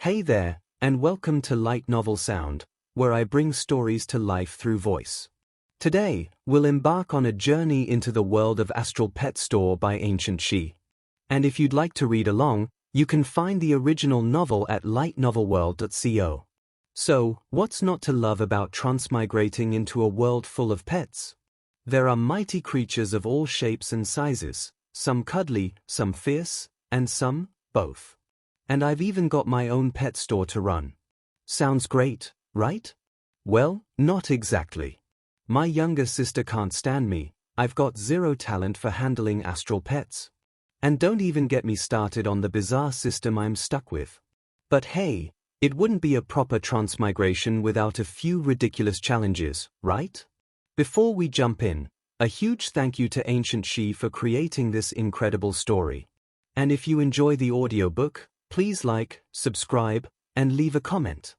Hey there, and welcome to Light Novel Sound, where I bring stories to life through voice. Today, we'll embark on a journey into the world of Astral Pet Store by Ancient She. And if you'd like to read along, you can find the original novel at lightnovelworld.co. So, what's not to love about transmigrating into a world full of pets? There are mighty creatures of all shapes and sizes, some cuddly, some fierce, and some, both. And I've even got my own pet store to run. Sounds great, right? Well, not exactly. My younger sister can't stand me. I've got zero talent for handling astral pets. And don't even get me started on the bizarre system I'm stuck with. But hey, it wouldn't be a proper transmigration without a few ridiculous challenges, right? Before we jump in, a huge thank you to Ancient She for creating this incredible story. And if you enjoy the audiobook, please like, subscribe, and leave a comment.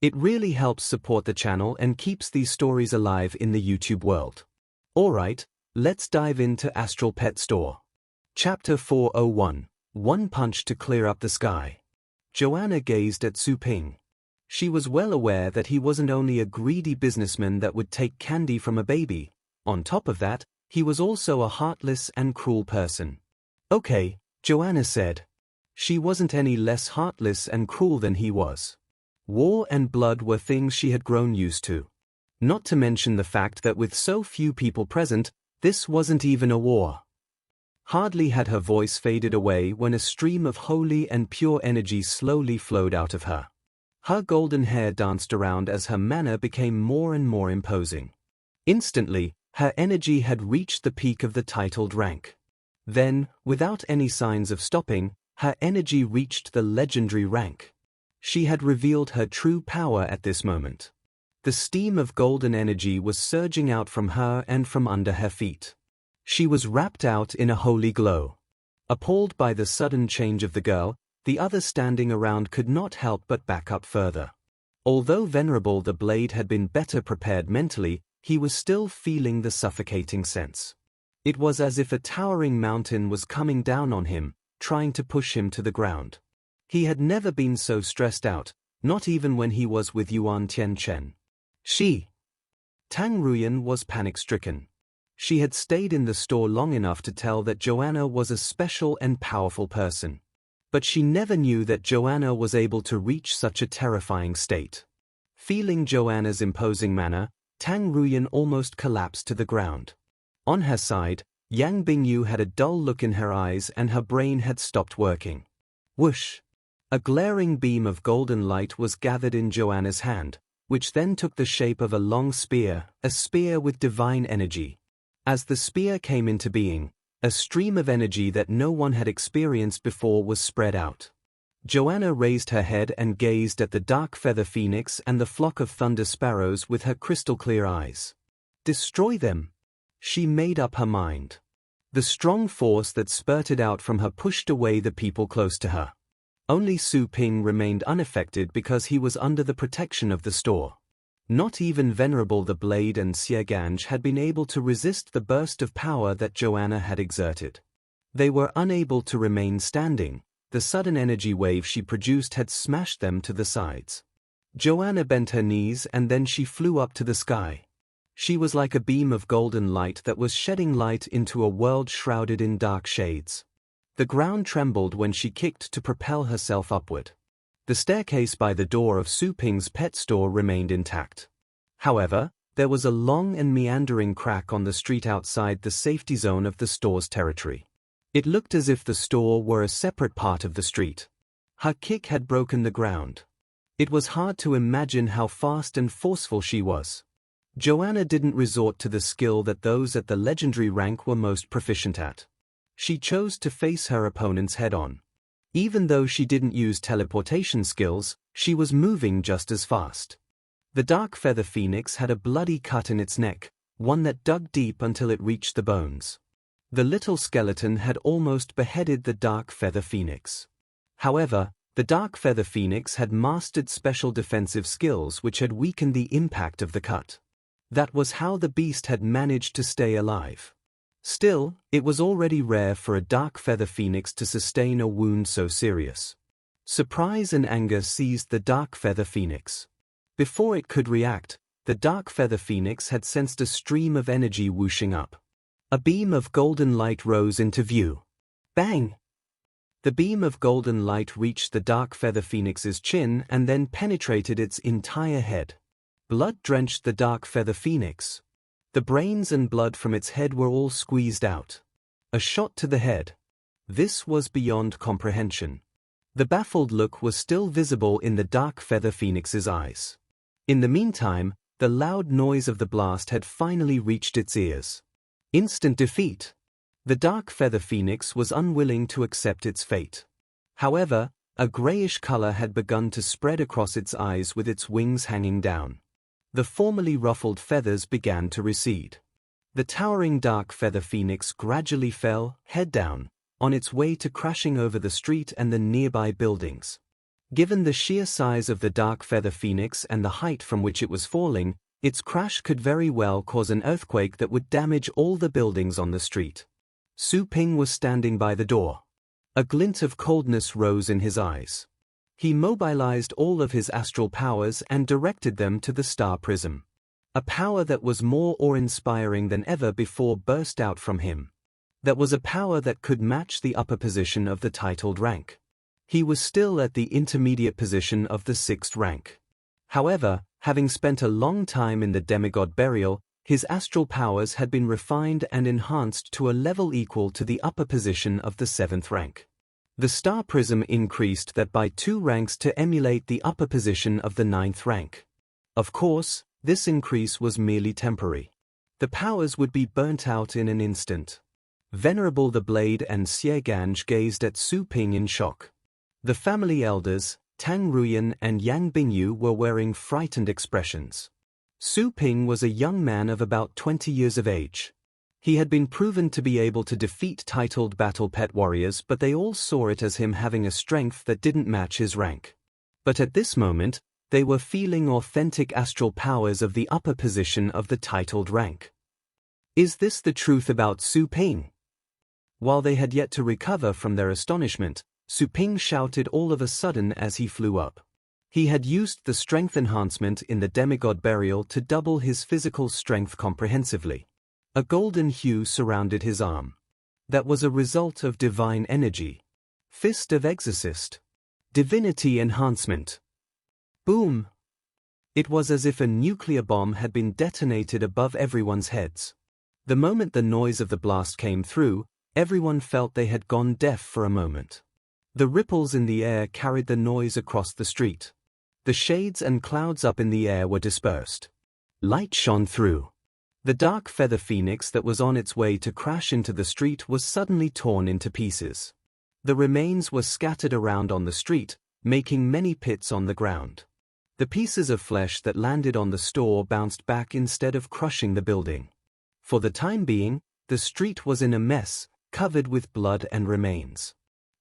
It really helps support the channel and keeps these stories alive in the YouTube world. Alright, let's dive into Astral Pet Store. Chapter 401, One Punch to Clear Up the Sky. Joanna gazed at Su Ping. She was well aware that he wasn't only a greedy businessman that would take candy from a baby. On top of that, he was also a heartless and cruel person. Okay, Joanna said. She wasn't any less heartless and cruel than he was. War and blood were things she had grown used to. Not to mention the fact that with so few people present, this wasn't even a war. Hardly had her voice faded away when a stream of holy and pure energy slowly flowed out of her. Her golden hair danced around as her manner became more and more imposing. Instantly, her energy had reached the peak of the titled rank. Then, without any signs of stopping, her energy reached the legendary rank. She had revealed her true power at this moment. The steam of golden energy was surging out from her and from under her feet. She was wrapped out in a holy glow. Appalled by the sudden change of the girl, the others standing around could not help but back up further. Although Venerable the Blade had been better prepared mentally, he was still feeling the suffocating sense. It was as if a towering mountain was coming down on him, trying to push him to the ground. He had never been so stressed out, not even when he was with Yuan Tianchen. Tang Ruyan was panic-stricken. She had stayed in the store long enough to tell that Joanna was a special and powerful person. But she never knew that Joanna was able to reach such a terrifying state. Feeling Joanna's imposing manner, Tang Ruyan almost collapsed to the ground. On her side, Yang Bingyu had a dull look in her eyes and her brain had stopped working. Whoosh! A glaring beam of golden light was gathered in Joanna's hand, which then took the shape of a long spear, a spear with divine energy. As the spear came into being, a stream of energy that no one had experienced before was spread out. Joanna raised her head and gazed at the dark feather phoenix and the flock of thunder sparrows with her crystal-clear eyes. Destroy them! She made up her mind. The strong force that spurted out from her pushed away the people close to her. Only Su Ping remained unaffected because he was under the protection of the store. Not even Venerable the Blade and Xie Ganj had been able to resist the burst of power that Joanna had exerted. They were unable to remain standing. The sudden energy wave she produced had smashed them to the sides. Joanna bent her knees and then she flew up to the sky. She was like a beam of golden light that was shedding light into a world shrouded in dark shades. The ground trembled when she kicked to propel herself upward. The staircase by the door of Su Ping's pet store remained intact. However, there was a long and meandering crack on the street outside the safety zone of the store's territory. It looked as if the store were a separate part of the street. Her kick had broken the ground. It was hard to imagine how fast and forceful she was. Joanna didn't resort to the skill that those at the legendary rank were most proficient at. She chose to face her opponents head-on. Even though she didn't use teleportation skills, she was moving just as fast. The dark feather phoenix had a bloody cut in its neck, one that dug deep until it reached the bones. The little skeleton had almost beheaded the dark feather phoenix. However, the dark feather phoenix had mastered special defensive skills which had weakened the impact of the cut. That was how the beast had managed to stay alive. Still, it was already rare for a dark feather phoenix to sustain a wound so serious. Surprise and anger seized the dark feather phoenix. Before it could react, the dark feather phoenix had sensed a stream of energy whooshing up. A beam of golden light rose into view. Bang! The beam of golden light reached the dark feather phoenix's chin and then penetrated its entire head. Blood drenched the dark feather phoenix. The brains and blood from its head were all squeezed out. A shot to the head. This was beyond comprehension. The baffled look was still visible in the dark feather phoenix's eyes. In the meantime, the loud noise of the blast had finally reached its ears. Instant defeat. The dark feather phoenix was unwilling to accept its fate. However, a grayish color had begun to spread across its eyes with its wings hanging down. The formerly ruffled feathers began to recede. The towering dark feather phoenix gradually fell, head down, on its way to crashing over the street and the nearby buildings. Given the sheer size of the dark feather phoenix and the height from which it was falling, its crash could very well cause an earthquake that would damage all the buildings on the street. Su Ping was standing by the door. A glint of coldness rose in his eyes. He mobilized all of his astral powers and directed them to the star prism. A power that was more awe-inspiring than ever before burst out from him. That was a power that could match the upper position of the titled rank. He was still at the intermediate position of the 6th rank. However, having spent a long time in the demigod burial, his astral powers had been refined and enhanced to a level equal to the upper position of the 7th rank. The star prism increased that by 2 ranks to emulate the upper position of the 9th rank. Of course, this increase was merely temporary. The powers would be burnt out in an instant. Venerable the Blade and Xieganj gazed at Su Ping in shock. The family elders, Tang Ruyan and Yang Bingyu, were wearing frightened expressions. Su Ping was a young man of about 20 years of age. He had been proven to be able to defeat titled battle pet warriors, but they all saw it as him having a strength that didn't match his rank. But at this moment, they were feeling authentic astral powers of the upper position of the titled rank. Is this the truth about Su Ping? While they had yet to recover from their astonishment, Su Ping shouted all of a sudden as he flew up. He had used the strength enhancement in the demigod burial to double his physical strength comprehensively. A golden hue surrounded his arm. That was a result of divine energy. Fist of Exorcist. Divinity enhancement. Boom! It was as if a nuclear bomb had been detonated above everyone's heads. The moment the noise of the blast came through, everyone felt they had gone deaf for a moment. The ripples in the air carried the noise across the street. The shades and clouds up in the air were dispersed. Light shone through. The dark feather phoenix that was on its way to crash into the street was suddenly torn into pieces. The remains were scattered around on the street, making many pits on the ground. The pieces of flesh that landed on the store bounced back instead of crushing the building. For the time being, the street was in a mess, covered with blood and remains.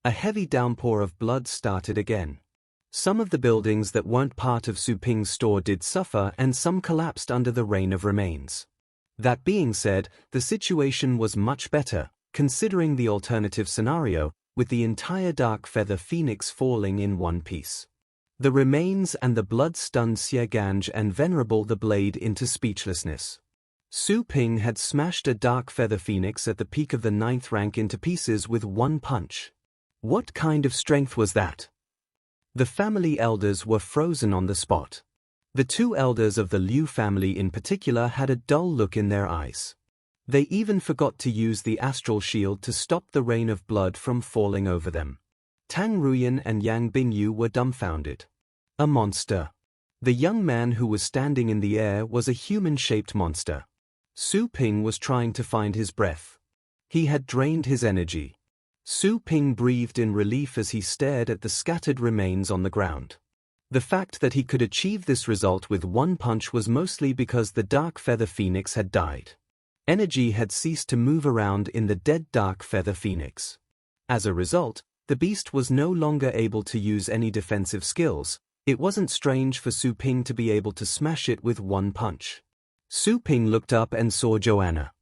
A heavy downpour of blood started again. Some of the buildings that weren't part of Su Ping's store did suffer, and some collapsed under the rain of remains. That being said, the situation was much better, considering the alternative scenario, with the entire dark feather phoenix falling in one piece. The remains and the blood stunned Xieganj and Venerable the Blade into speechlessness. Su Ping had smashed a dark feather phoenix at the peak of the 9th rank into pieces with one punch. What kind of strength was that? The family elders were frozen on the spot. The 2 elders of the Liu family in particular had a dull look in their eyes. They even forgot to use the astral shield to stop the rain of blood from falling over them. Tang Ruyan and Yang Bingyu were dumbfounded. A monster. The young man who was standing in the air was a human-shaped monster. Su Ping was trying to find his breath. He had drained his energy. Su Ping breathed in relief as he stared at the scattered remains on the ground. The fact that he could achieve this result with one punch was mostly because the dark feather phoenix had died. Energy had ceased to move around in the dead dark feather phoenix. As a result, the beast was no longer able to use any defensive skills. It wasn't strange for Su Ping to be able to smash it with one punch. Su Ping looked up and saw Joanna.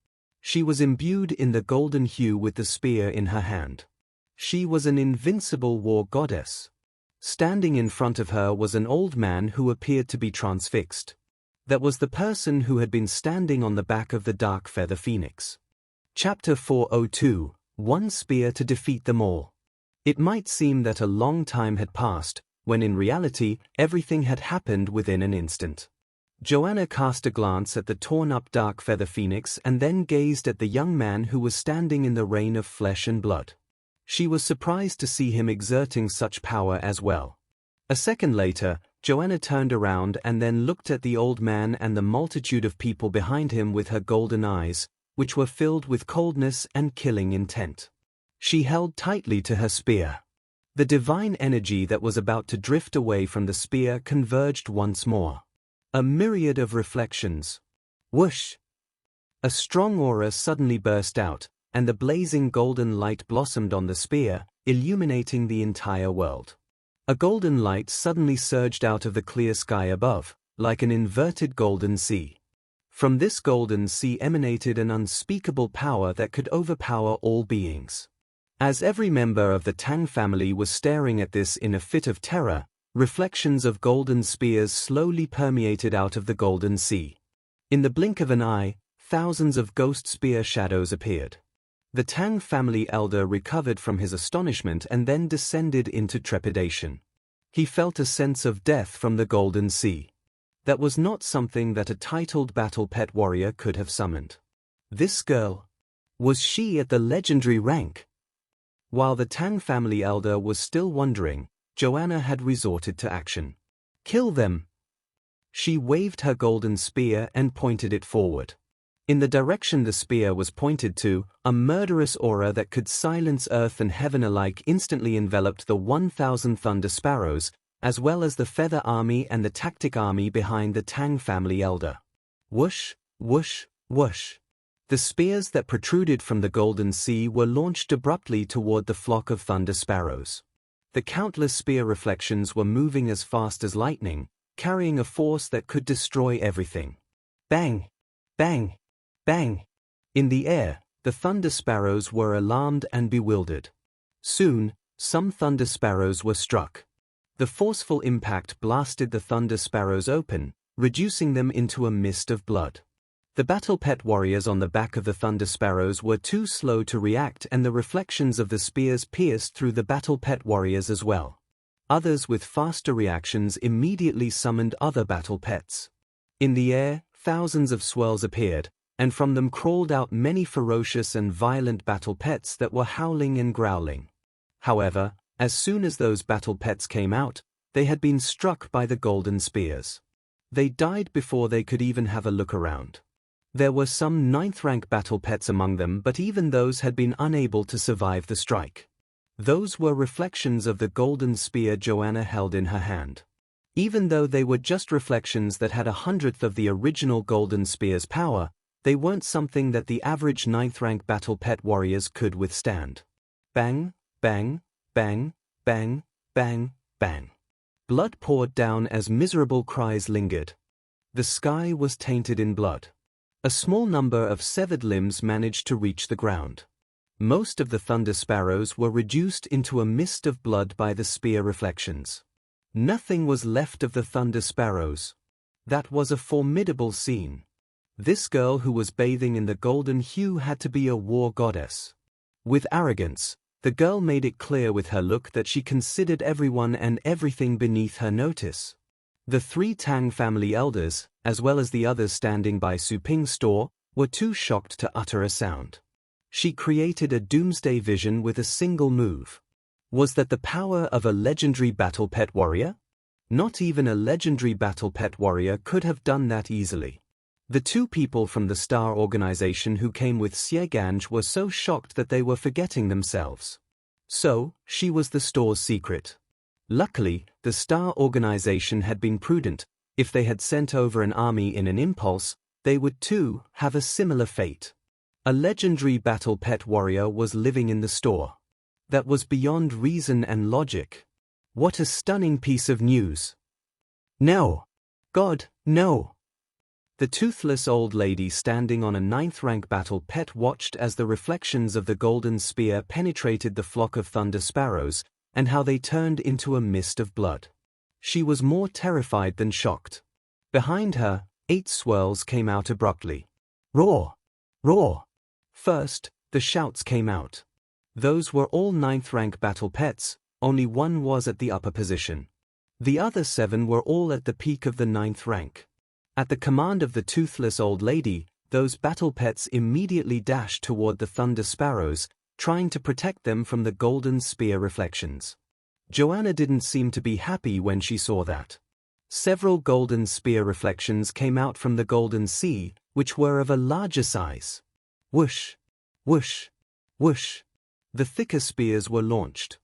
She was imbued in the golden hue with the spear in her hand. She was an invincible war goddess. Standing in front of her was an old man who appeared to be transfixed. That was the person who had been standing on the back of the dark feather phoenix. Chapter 402, One Spear to Defeat Them All. It might seem that a long time had passed, when in reality, everything had happened within an instant. Joanna cast a glance at the torn-up dark feather phoenix and then gazed at the young man who was standing in the rain of flesh and blood. She was surprised to see him exerting such power as well. A second later, Joanna turned around and then looked at the old man and the multitude of people behind him with her golden eyes, which were filled with coldness and killing intent. She held tightly to her spear. The divine energy that was about to drift away from the spear converged once more. A myriad of reflections. Whoosh! A strong aura suddenly burst out, and the blazing golden light blossomed on the spear, illuminating the entire world. A golden light suddenly surged out of the clear sky above, like an inverted golden sea. From this golden sea emanated an unspeakable power that could overpower all beings. As every member of the Tang family was staring at this in a fit of terror, reflections of golden spears slowly permeated out of the golden sea. In the blink of an eye, thousands of ghost spear shadows appeared. The Tang family elder recovered from his astonishment and then descended into trepidation. He felt a sense of death from the golden sea. That was not something that a titled battle pet warrior could have summoned. This girl, was she at the legendary rank? While the Tang family elder was still wondering, Joanna had resorted to action. Kill them! She waved her golden spear and pointed it forward. In the direction the spear was pointed to, a murderous aura that could silence earth and heaven alike instantly enveloped the 1,000 thunder sparrows, as well as the feather army and the tactic army behind the Tang family elder. Whoosh, whoosh, whoosh. The spears that protruded from the golden sea were launched abruptly toward the flock of thunder sparrows. The countless spear reflections were moving as fast as lightning, carrying a force that could destroy everything. Bang! Bang! Bang! In the air, the thunder sparrows were alarmed and bewildered. Soon, some thunder sparrows were struck. The forceful impact blasted the thunder sparrows open, reducing them into a mist of blood. The battle pet warriors on the back of the thunder sparrows were too slow to react, and the reflections of the spears pierced through the battle pet warriors as well. Others with faster reactions immediately summoned other battle pets. In the air, thousands of swirls appeared, and from them crawled out many ferocious and violent battle pets that were howling and growling. However, as soon as those battle pets came out, they had been struck by the golden spears. They died before they could even have a look around. There were some 9th-rank battle pets among them, but even those had been unable to survive the strike. Those were reflections of the golden spear Joanna held in her hand. Even though they were just reflections that had 1/100th of the original golden spear's power, they weren't something that the average 9th-rank battle pet warriors could withstand. Bang, bang, bang, bang, bang, bang. Blood poured down as miserable cries lingered. The sky was tainted in blood. A small number of severed limbs managed to reach the ground. Most of the thunder sparrows were reduced into a mist of blood by the spear reflections. Nothing was left of the thunder sparrows. That was a formidable scene. This girl who was bathing in the golden hue had to be a war goddess. With arrogance, the girl made it clear with her look that she considered everyone and everything beneath her notice. The 3 Tang family elders, as well as the others standing by Su Ping's store, were too shocked to utter a sound. She created a doomsday vision with a single move. Was that the power of a legendary battle pet warrior? Not even a legendary battle pet warrior could have done that easily. The 2 people from the Star organization who came with Xieganj were so shocked that they were forgetting themselves. So, she was the store's secret. Luckily, the Star organization had been prudent. If they had sent over an army in an impulse, they would too have a similar fate. A legendary battle pet warrior was living in the store. That was beyond reason and logic. What a stunning piece of news. No! God, no! The toothless old lady standing on a 9th-rank battle pet watched as the reflections of the golden spear penetrated the flock of thunder sparrows, and how they turned into a mist of blood. She was more terrified than shocked. Behind her, 8 swirls came out abruptly. Roar! Roar! First, the shouts came out. Those were all 9th rank battle pets, only one was at the upper position. The other 7 were all at the peak of the 9th rank. At the command of the toothless old lady, those battle pets immediately dashed toward the thunder sparrows, trying to protect them from the golden spear reflections. Joanna didn't seem to be happy when she saw that. Several golden spear reflections came out from the golden sea, which were of a larger size. Whoosh! Whoosh! Whoosh! The thicker spears were launched.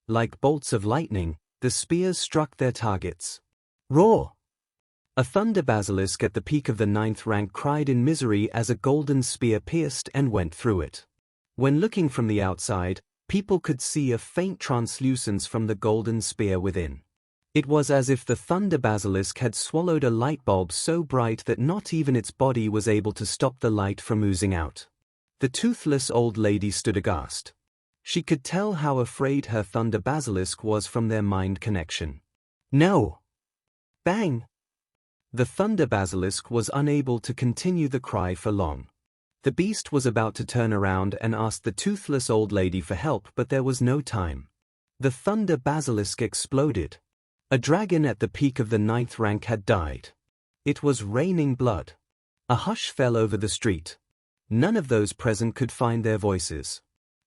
Like bolts of lightning, the spears struck their targets. Roar! A thunder basilisk at the peak of the 9th rank cried in misery as a golden spear pierced and went through it. When looking from the outside, people could see a faint translucence from the golden spear within. It was as if the thunder basilisk had swallowed a light bulb so bright that not even its body was able to stop the light from oozing out. The toothless old lady stood aghast. She could tell how afraid her thunder basilisk was from their mind connection. No! Bang! The thunder basilisk was unable to continue the cry for long. The beast was about to turn around and ask the toothless old lady for help, but there was no time. The thunder basilisk exploded. A dragon at the peak of the 9th rank had died. It was raining blood. A hush fell over the street. None of those present could find their voices.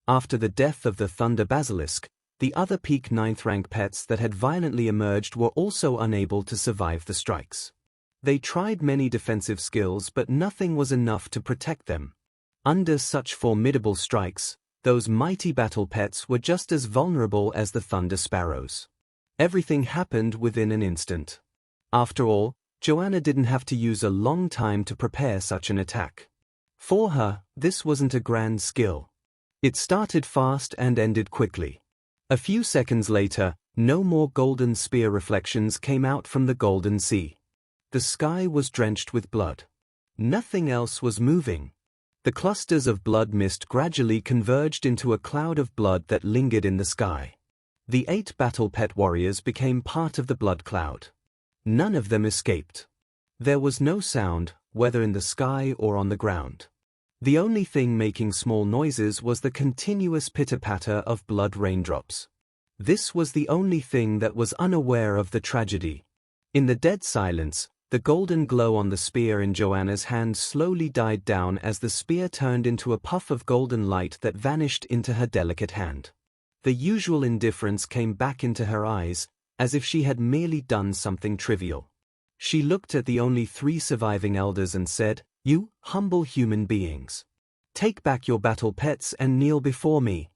After the death of the thunder basilisk, the other peak 9th rank pets that had violently emerged were also unable to survive the strikes. They tried many defensive skills, but nothing was enough to protect them. Under such formidable strikes, those mighty battle pets were just as vulnerable as the thunder sparrows. Everything happened within an instant. After all, Joanna didn't have to use a long time to prepare such an attack. For her, this wasn't a grand skill. It started fast and ended quickly. A few seconds later, no more golden spear reflections came out from the golden sea. The sky was drenched with blood. Nothing else was moving. The clusters of blood mist gradually converged into a cloud of blood that lingered in the sky. The 8 battle pet warriors became part of the blood cloud. None of them escaped. There was no sound, whether in the sky or on the ground. The only thing making small noises was the continuous pitter-patter of blood raindrops. This was the only thing that was unaware of the tragedy. In the dead silence, the golden glow on the spear in Joanna's hand slowly died down as the spear turned into a puff of golden light that vanished into her delicate hand. The usual indifference came back into her eyes, as if she had merely done something trivial. She looked at the only 3 surviving elders and said, "You, humble human beings. Take back your battle pets and kneel before me."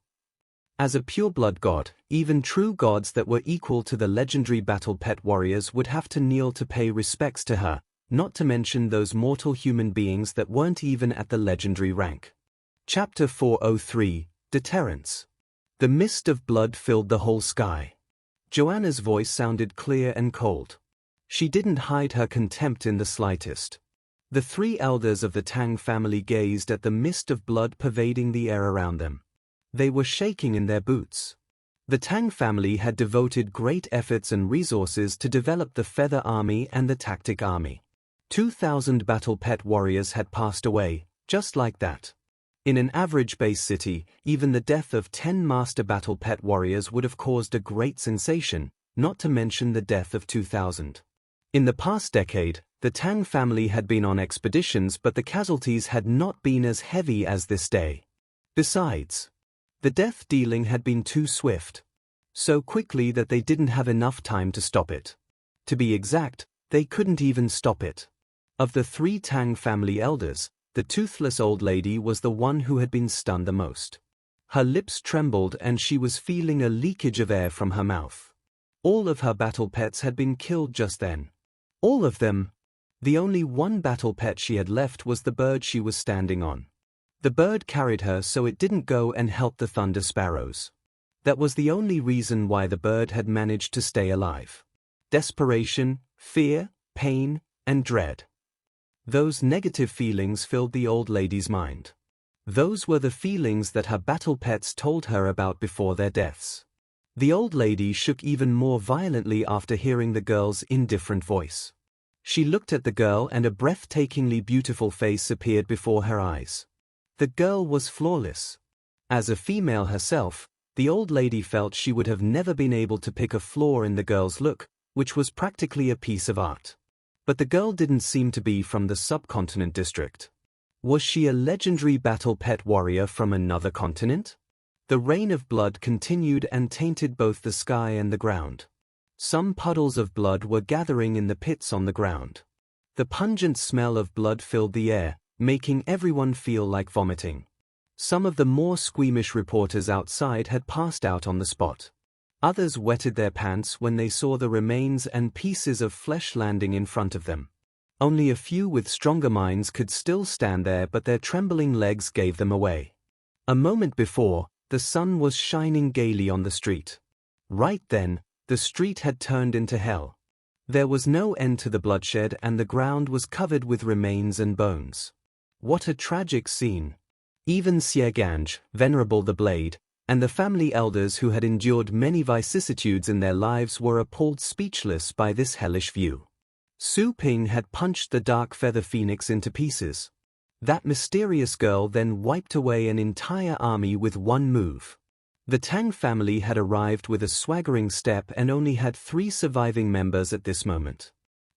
As a pure-blood god, even true gods that were equal to the legendary battle pet warriors would have to kneel to pay respects to her, not to mention those mortal human beings that weren't even at the legendary rank. Chapter 403, Deterrence. The mist of blood filled the whole sky. Joanna's voice sounded clear and cold. She didn't hide her contempt in the slightest. The 3 elders of the Tang family gazed at the mist of blood pervading the air around them. They were shaking in their boots. The Tang family had devoted great efforts and resources to develop the Feather Army and the Tactic Army. 2,000 battle pet warriors had passed away, just like that. In an average base city, even the death of 10 master battle pet warriors would have caused a great sensation, not to mention the death of 2,000. In the past decade, the Tang family had been on expeditions, but the casualties had not been as heavy as this day. Besides, the death dealing had been too swift. So quickly that they didn't have enough time to stop it. To be exact, they couldn't even stop it. Of the 3 Tang family elders, the toothless old lady was the one who had been stunned the most. Her lips trembled and she was feeling a leakage of air from her mouth. All of her battle pets had been killed just then. All of them. The only one battle pet she had left was the bird she was standing on. The bird carried her so it didn't go and help the thunder sparrows. That was the only reason why the bird had managed to stay alive. Desperation, fear, pain, and dread. Those negative feelings filled the old lady's mind. Those were the feelings that her battle pets told her about before their deaths. The old lady shook even more violently after hearing the girl's indifferent voice. She looked at the girl and a breathtakingly beautiful face appeared before her eyes. The girl was flawless. As a female herself, the old lady felt she would have never been able to pick a flaw in the girl's look, which was practically a piece of art. But the girl didn't seem to be from the subcontinent district. Was she a legendary battle pet warrior from another continent? The rain of blood continued and tainted both the sky and the ground. Some puddles of blood were gathering in the pits on the ground. The pungent smell of blood filled the air, making everyone feel like vomiting. Some of the more squeamish reporters outside had passed out on the spot. Others wetted their pants when they saw the remains and pieces of flesh landing in front of them. Only a few with stronger minds could still stand there, but their trembling legs gave them away. A moment before, the sun was shining gaily on the street. Right then, the street had turned into hell. There was no end to the bloodshed and the ground was covered with remains and bones. What a tragic scene! Even Xieganj, Venerable the Blade, and the family elders who had endured many vicissitudes in their lives were appalled speechless by this hellish view. Su Ping had punched the dark feather phoenix into pieces. That mysterious girl then wiped away an entire army with one move. The Tang family had arrived with a swaggering step and only had 3 surviving members at this moment.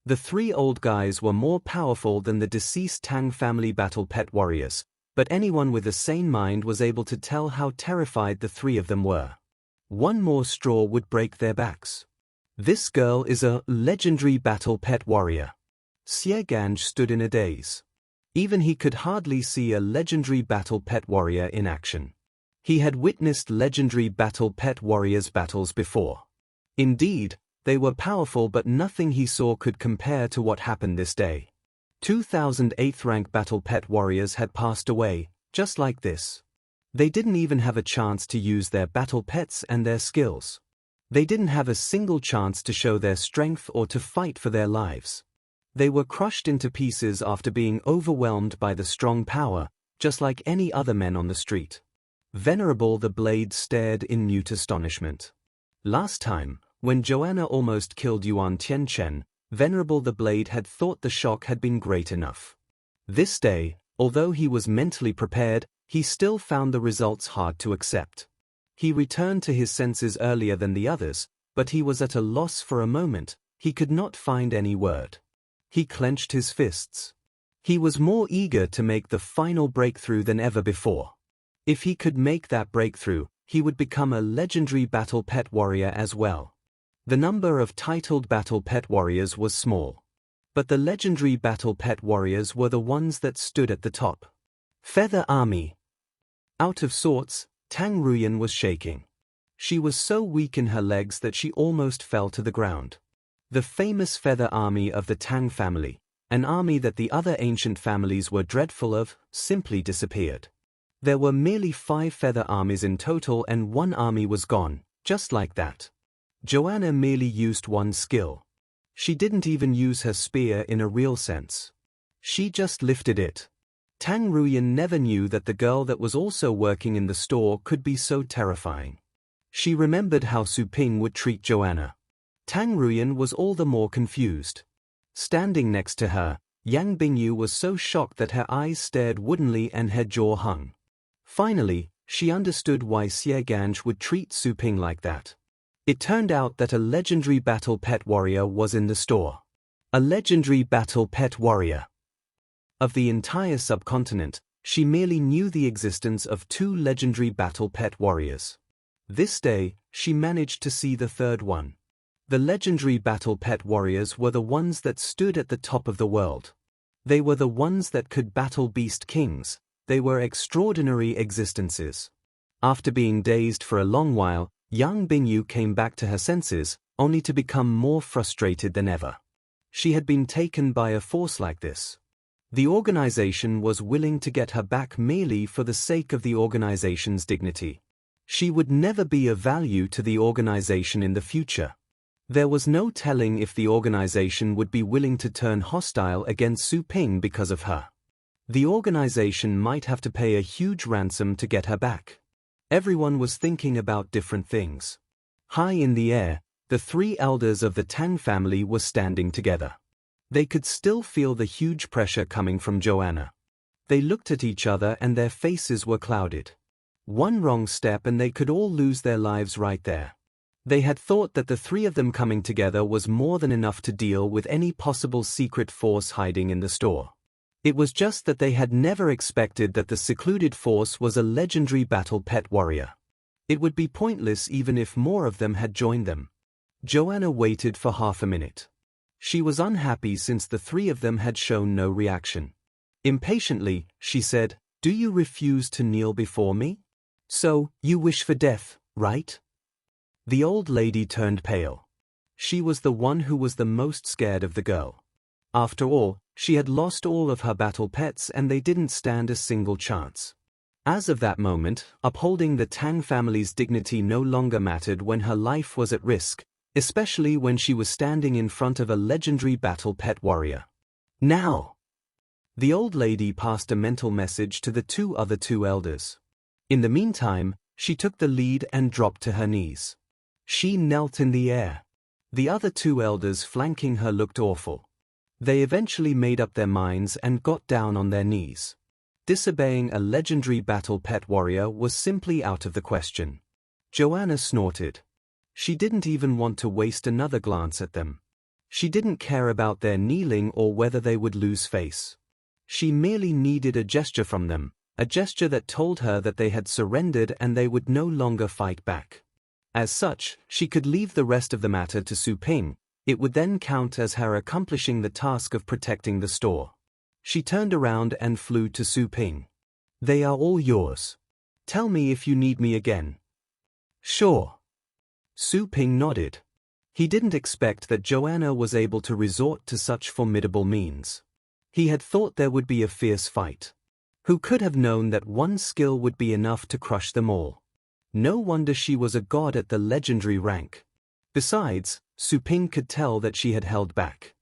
The 3 old guys were more powerful than the deceased Tang family battle pet warriors, but anyone with a sane mind was able to tell how terrified the 3 of them were. One more straw would break their backs. This girl is a legendary battle pet warrior. Xieganj stood in a daze. Even he could hardly see a legendary battle pet warrior in action. He had witnessed legendary battle pet warriors' battles before. Indeed, they were powerful, but nothing he saw could compare to what happened this day. 2008th rank battle pet warriors had passed away, just like this. They didn't even have a chance to use their battle pets and their skills. They didn't have a single chance to show their strength or to fight for their lives. They were crushed into pieces after being overwhelmed by the strong power, just like any other men on the street. Venerable the Blade stared in mute astonishment. Last time, when Joanna almost killed Yuan Tianchen, Venerable the Blade had thought the shock had been great enough. This day, although he was mentally prepared, he still found the results hard to accept. He returned to his senses earlier than the others, but he was at a loss for a moment. He could not find any word. He clenched his fists. He was more eager to make the final breakthrough than ever before. If he could make that breakthrough, he would become a legendary battle pet warrior as well. The number of titled battle pet warriors was small. But the legendary battle pet warriors were the ones that stood at the top. Feather Army. Out of sorts, Tang Ruyan was shaking. She was so weak in her legs that she almost fell to the ground. The famous Feather Army of the Tang family, an army that the other ancient families were dreadful of, simply disappeared. There were merely 5 feather armies in total and one army was gone, just like that. Joanna merely used one skill. She didn't even use her spear in a real sense. She just lifted it. Tang Ruyan never knew that the girl that was also working in the store could be so terrifying. She remembered how Su Ping would treat Joanna. Tang Ruyan was all the more confused. Standing next to her, Yang Bingyu was so shocked that her eyes stared woodenly and her jaw hung. Finally, she understood why Xieganj would treat Su Ping like that. It turned out that a legendary battle pet warrior was in the store. A legendary battle pet warrior. Of the entire subcontinent, she merely knew the existence of 2 legendary battle pet warriors. This day, she managed to see the third one. The legendary battle pet warriors were the ones that stood at the top of the world. They were the ones that could battle beast kings. They were extraordinary existences. After being dazed for a long while, Yang Bingyu came back to her senses, only to become more frustrated than ever. She had been taken by a force like this. The organization was willing to get her back merely for the sake of the organization's dignity. She would never be of value to the organization in the future. There was no telling if the organization would be willing to turn hostile against Su Ping because of her. The organization might have to pay a huge ransom to get her back. Everyone was thinking about different things. High in the air, the three elders of the Tang family were standing together. They could still feel the huge pressure coming from Joanna. They looked at each other and their faces were clouded. One wrong step and they could all lose their lives right there. They had thought that the three of them coming together was more than enough to deal with any possible secret force hiding in the store. It was just that they had never expected that the secluded force was a legendary battle pet warrior. It would be pointless even if more of them had joined them. Joanna waited for half a minute. She was unhappy since the three of them had shown no reaction. Impatiently, she said, "Do you refuse to kneel before me? So, you wish for death, right?" The old lady turned pale. She was the one who was the most scared of the girl. After all, she had lost all of her battle pets and they didn't stand a single chance. As of that moment, upholding the Tang family's dignity no longer mattered when her life was at risk, especially when she was standing in front of a legendary battle pet warrior. Now! The old lady passed a mental message to the two elders. In the meantime, she took the lead and dropped to her knees. She knelt in the air. The other two elders flanking her looked awful. They eventually made up their minds and got down on their knees. Disobeying a legendary battle pet warrior was simply out of the question. Joanna snorted. She didn't even want to waste another glance at them. She didn't care about their kneeling or whether they would lose face. She merely needed a gesture from them, a gesture that told her that they had surrendered and they would no longer fight back. As such, she could leave the rest of the matter to Su Ping. It would then count as her accomplishing the task of protecting the store. She turned around and flew to Su Ping. "They are all yours. Tell me if you need me again." "Sure." Su Ping nodded. He didn't expect that Joanna was able to resort to such formidable means. He had thought there would be a fierce fight. Who could have known that one skill would be enough to crush them all? No wonder she was a god at the legendary rank. Besides, Su Ping could tell that she had held back.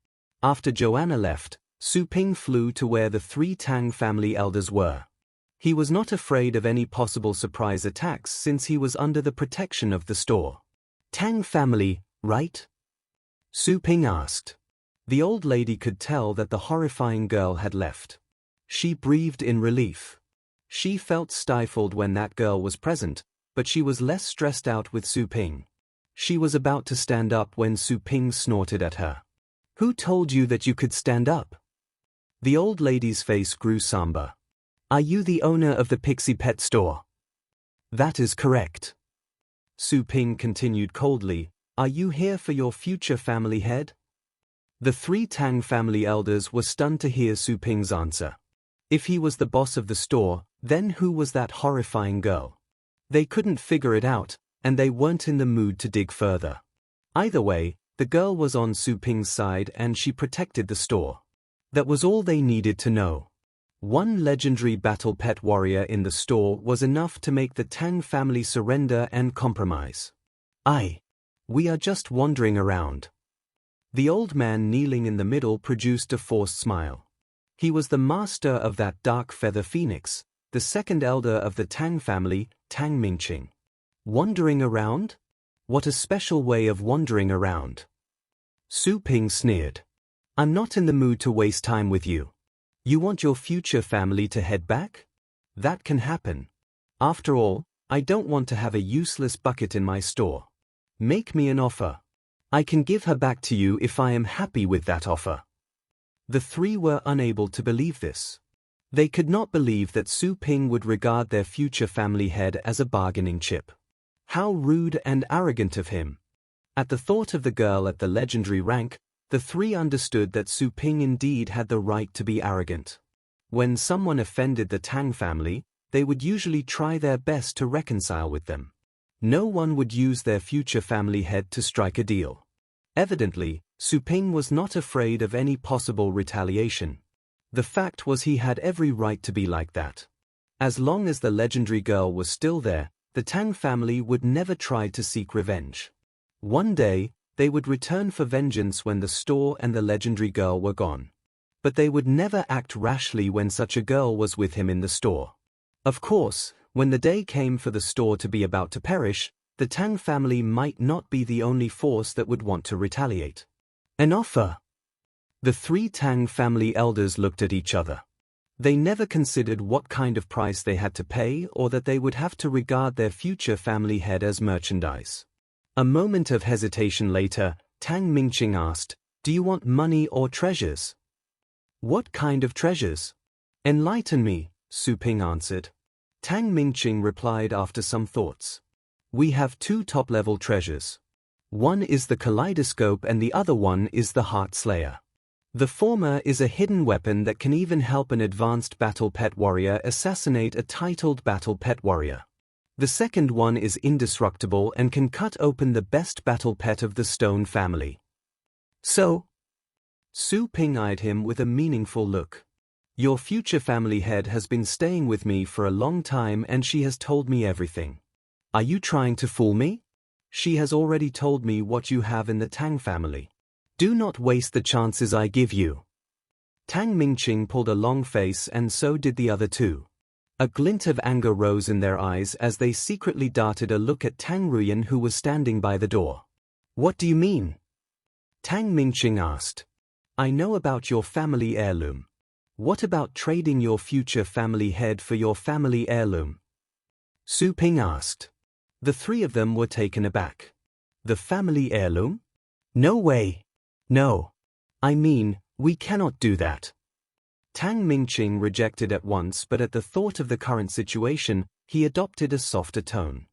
After Joanna left, Su Ping flew to where the three Tang family elders were. He was not afraid of any possible surprise attacks since he was under the protection of the store. "Tang family, right?" Su Ping asked. The old lady could tell that the horrifying girl had left. She breathed in relief. She felt stifled when that girl was present, but she was less stressed out with Su Ping. She was about to stand up when Su Ping snorted at her. "Who told you that you could stand up?" The old lady's face grew somber. "Are you the owner of the Pixie Pet store?" "That is correct." Su Ping continued coldly, "Are you here for your future family head?" The three Tang family elders were stunned to hear Su Ping's answer. If he was the boss of the store, then who was that horrifying girl? They couldn't figure it out, and they weren't in the mood to dig further. Either way, the girl was on Su Ping's side and she protected the store. That was all they needed to know. One legendary battle pet warrior in the store was enough to make the Tang family surrender and compromise. We are just wandering around." The old man kneeling in the middle produced a forced smile. He was the master of that dark feather phoenix, the second elder of the Tang family, Tang Mingqing. Wandering around? What a special way of wandering around. Su Ping sneered. "I'm not in the mood to waste time with you. You want your future family to head back? That can happen. After all, I don't want to have a useless bucket in my store. Make me an offer. I can give her back to you if I am happy with that offer." The three were unable to believe this. They could not believe that Su Ping would regard their future family head as a bargaining chip. How rude and arrogant of him. At the thought of the girl at the legendary rank, the three understood that Su Ping indeed had the right to be arrogant. When someone offended the Tang family, they would usually try their best to reconcile with them. No one would use their future family head to strike a deal. Evidently, Su Ping was not afraid of any possible retaliation. The fact was he had every right to be like that. As long as the legendary girl was still there, the Tang family would never try to seek revenge. One day, they would return for vengeance when the store and the legendary girl were gone. But they would never act rashly when such a girl was with him in the store. Of course, when the day came for the store to be about to perish, the Tang family might not be the only force that would want to retaliate. An offer. The three Tang family elders looked at each other. They never considered what kind of price they had to pay or that they would have to regard their future family head as merchandise. A moment of hesitation later, Tang Mingqing asked, "Do you want money or treasures?" "What kind of treasures?" "Enlighten me," Su Ping answered. Tang Mingqing replied after some thoughts. "We have two top-level treasures. One is the kaleidoscope and the other one is the Heart Slayer. The former is a hidden weapon that can even help an advanced battle pet warrior assassinate a titled battle pet warrior. The second one is indestructible and can cut open the best battle pet of the stone family." "So?" Su Ping eyed him with a meaningful look. "Your future family head has been staying with me for a long time and she has told me everything. Are you trying to fool me? She has already told me what you have in the Tang family. Do not waste the chances I give you." Tang Mingqing pulled a long face and so did the other two. A glint of anger rose in their eyes as they secretly darted a look at Tang Ruyan who was standing by the door. "What do you mean?" Tang Mingqing asked. "I know about your family heirloom. What about trading your future family head for your family heirloom?" Su Ping asked. The three of them were taken aback. "The family heirloom? No way. No. I mean, we cannot do that." Tang Mingqing rejected at once, but at the thought of the current situation, he adopted a softer tone.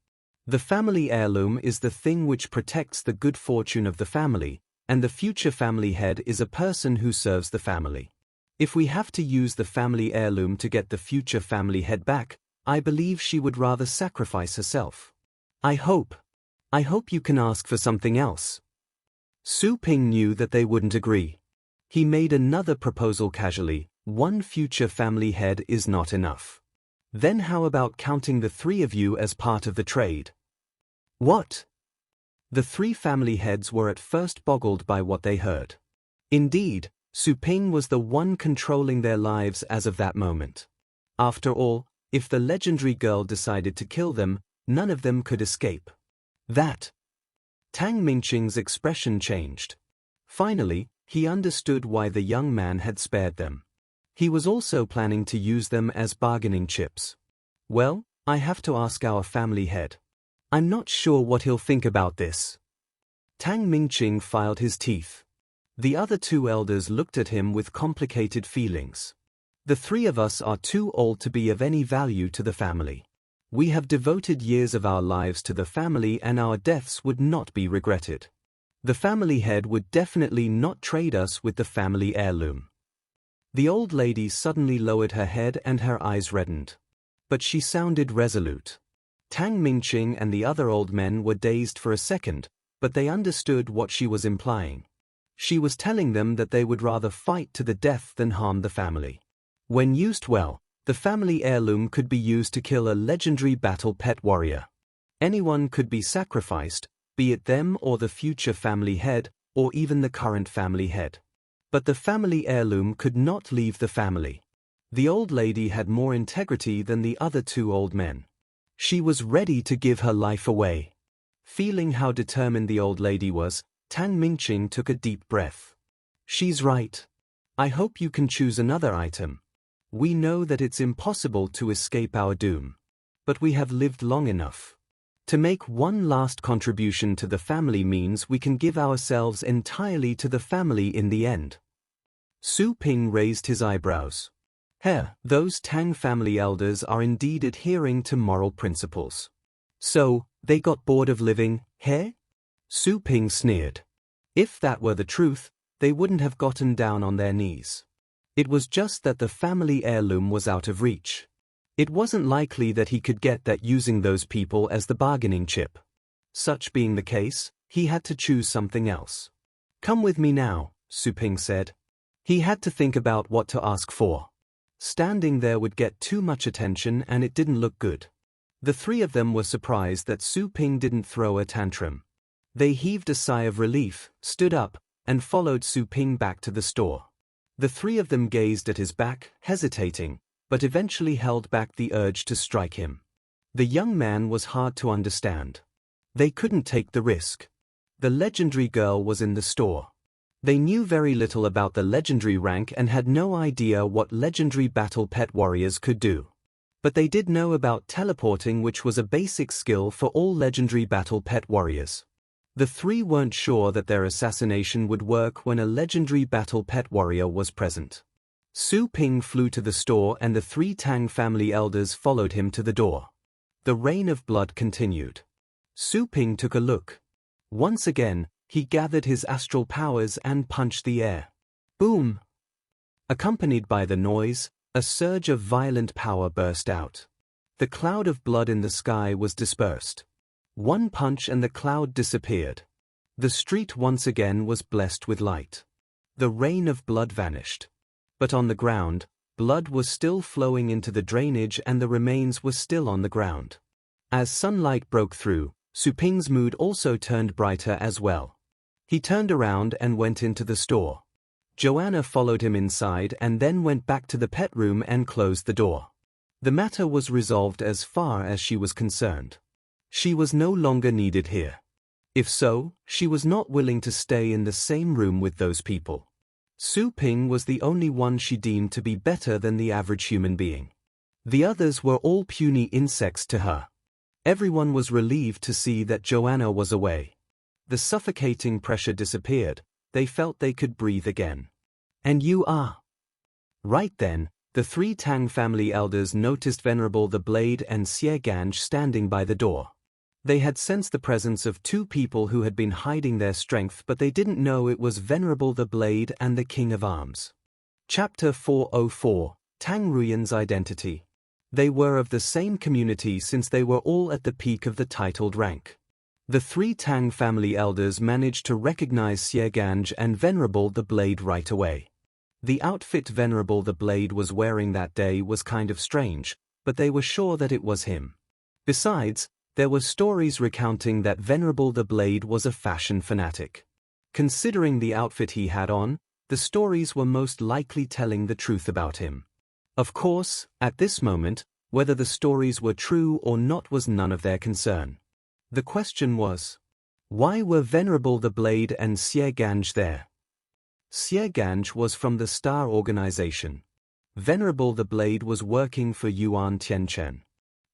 "The family heirloom is the thing which protects the good fortune of the family, and the future family head is a person who serves the family. If we have to use the family heirloom to get the future family head back, I believe she would rather sacrifice herself. I hope you can ask for something else." Su Ping knew that they wouldn't agree. He made another proposal casually. "One future family head is not enough. Then how about counting the three of you as part of the trade?" "What?" The three family heads were at first boggled by what they heard. Indeed, Su Ping was the one controlling their lives as of that moment. After all, if the legendary girl decided to kill them, none of them could escape. That. Tang Mingqing's expression changed. Finally, he understood why the young man had spared them. He was also planning to use them as bargaining chips. "Well, I have to ask our family head. I'm not sure what he'll think about this." Tang Mingqing filed his teeth. The other two elders looked at him with complicated feelings. "The three of us are too old to be of any value to the family. We have devoted years of our lives to the family and our deaths would not be regretted. The family head would definitely not trade us with the family heirloom." The old lady suddenly lowered her head and her eyes reddened. But she sounded resolute. Tang Mingqing and the other old men were dazed for a second, but they understood what she was implying. She was telling them that they would rather fight to the death than harm the family. When used well, the family heirloom could be used to kill a legendary battle pet warrior. Anyone could be sacrificed, be it them or the future family head, or even the current family head. But the family heirloom could not leave the family. The old lady had more integrity than the other two old men. She was ready to give her life away. Feeling how determined the old lady was, Tang Mingqing took a deep breath. "She's right. I hope you can choose another item. We know that it's impossible to escape our doom. But we have lived long enough. To make one last contribution to the family means we can give ourselves entirely to the family in the end." Su Ping raised his eyebrows. Those Tang family elders are indeed adhering to moral principles. So, they got bored of living, here? Su Ping sneered. If that were the truth, they wouldn't have gotten down on their knees. It was just that the family heirloom was out of reach. It wasn't likely that he could get that using those people as the bargaining chip. Such being the case, he had to choose something else. "Come with me now," Su Ping said. He had to think about what to ask for. Standing there would get too much attention and it didn't look good. The three of them were surprised that Su Ping didn't throw a tantrum. They heaved a sigh of relief, stood up, and followed Su Ping back to the store. The three of them gazed at his back, hesitating, but eventually held back the urge to strike him. The young man was hard to understand. They couldn't take the risk. The legendary girl was in the store. They knew very little about the legendary rank and had no idea what legendary battle pet warriors could do. But they did know about teleporting, which was a basic skill for all legendary battle pet warriors. The three weren't sure that their assassination would work when a legendary battle pet warrior was present. Su Ping flew to the store and the three Tang family elders followed him to the door. The rain of blood continued. Su Ping took a look. Once again, he gathered his astral powers and punched the air. Boom! Accompanied by the noise, a surge of violent power burst out. The cloud of blood in the sky was dispersed. One punch and the cloud disappeared. The street once again was blessed with light. The rain of blood vanished. But on the ground, blood was still flowing into the drainage and the remains were still on the ground. As sunlight broke through, Su Ping's mood also turned brighter as well. He turned around and went into the store. Joanna followed him inside and then went back to the pet room and closed the door. The matter was resolved as far as she was concerned. She was no longer needed here. If so, she was not willing to stay in the same room with those people. Su Ping was the only one she deemed to be better than the average human being. The others were all puny insects to her. Everyone was relieved to see that Joanna was away. The suffocating pressure disappeared. They felt they could breathe again. And you are? Right then, the three Tang family elders noticed Venerable the Blade and Xie Ganj standing by the door. They had sensed the presence of two people who had been hiding their strength, but they didn't know it was Venerable the Blade and the King of Arms. Chapter 404, Tang Ruyan's Identity. They were of the same community since they were all at the peak of the titled rank. The three Tang family elders managed to recognize Xie Ganj and Venerable the Blade right away. The outfit Venerable the Blade was wearing that day was kind of strange, but they were sure that it was him. Besides, there were stories recounting that Venerable the Blade was a fashion fanatic. Considering the outfit he had on, the stories were most likely telling the truth about him. Of course, at this moment, whether the stories were true or not was none of their concern. The question was, why were Venerable the Blade and Xie Ganj there? Xie Ganj was from the Star Organization. Venerable the Blade was working for Yuan Tianchen.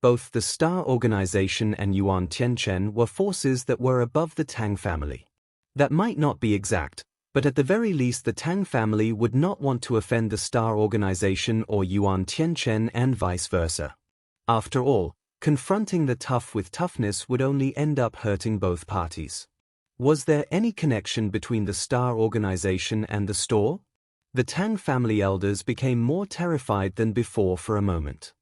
Both the Star Organization and Yuan Tianchen were forces that were above the Tang family. That might not be exact, but at the very least the Tang family would not want to offend the Star Organization or Yuan Tianchen and vice versa. After all, confronting the tough with toughness would only end up hurting both parties. Was there any connection between the Star Organization and the store? The Tang family elders became more terrified than before for a moment.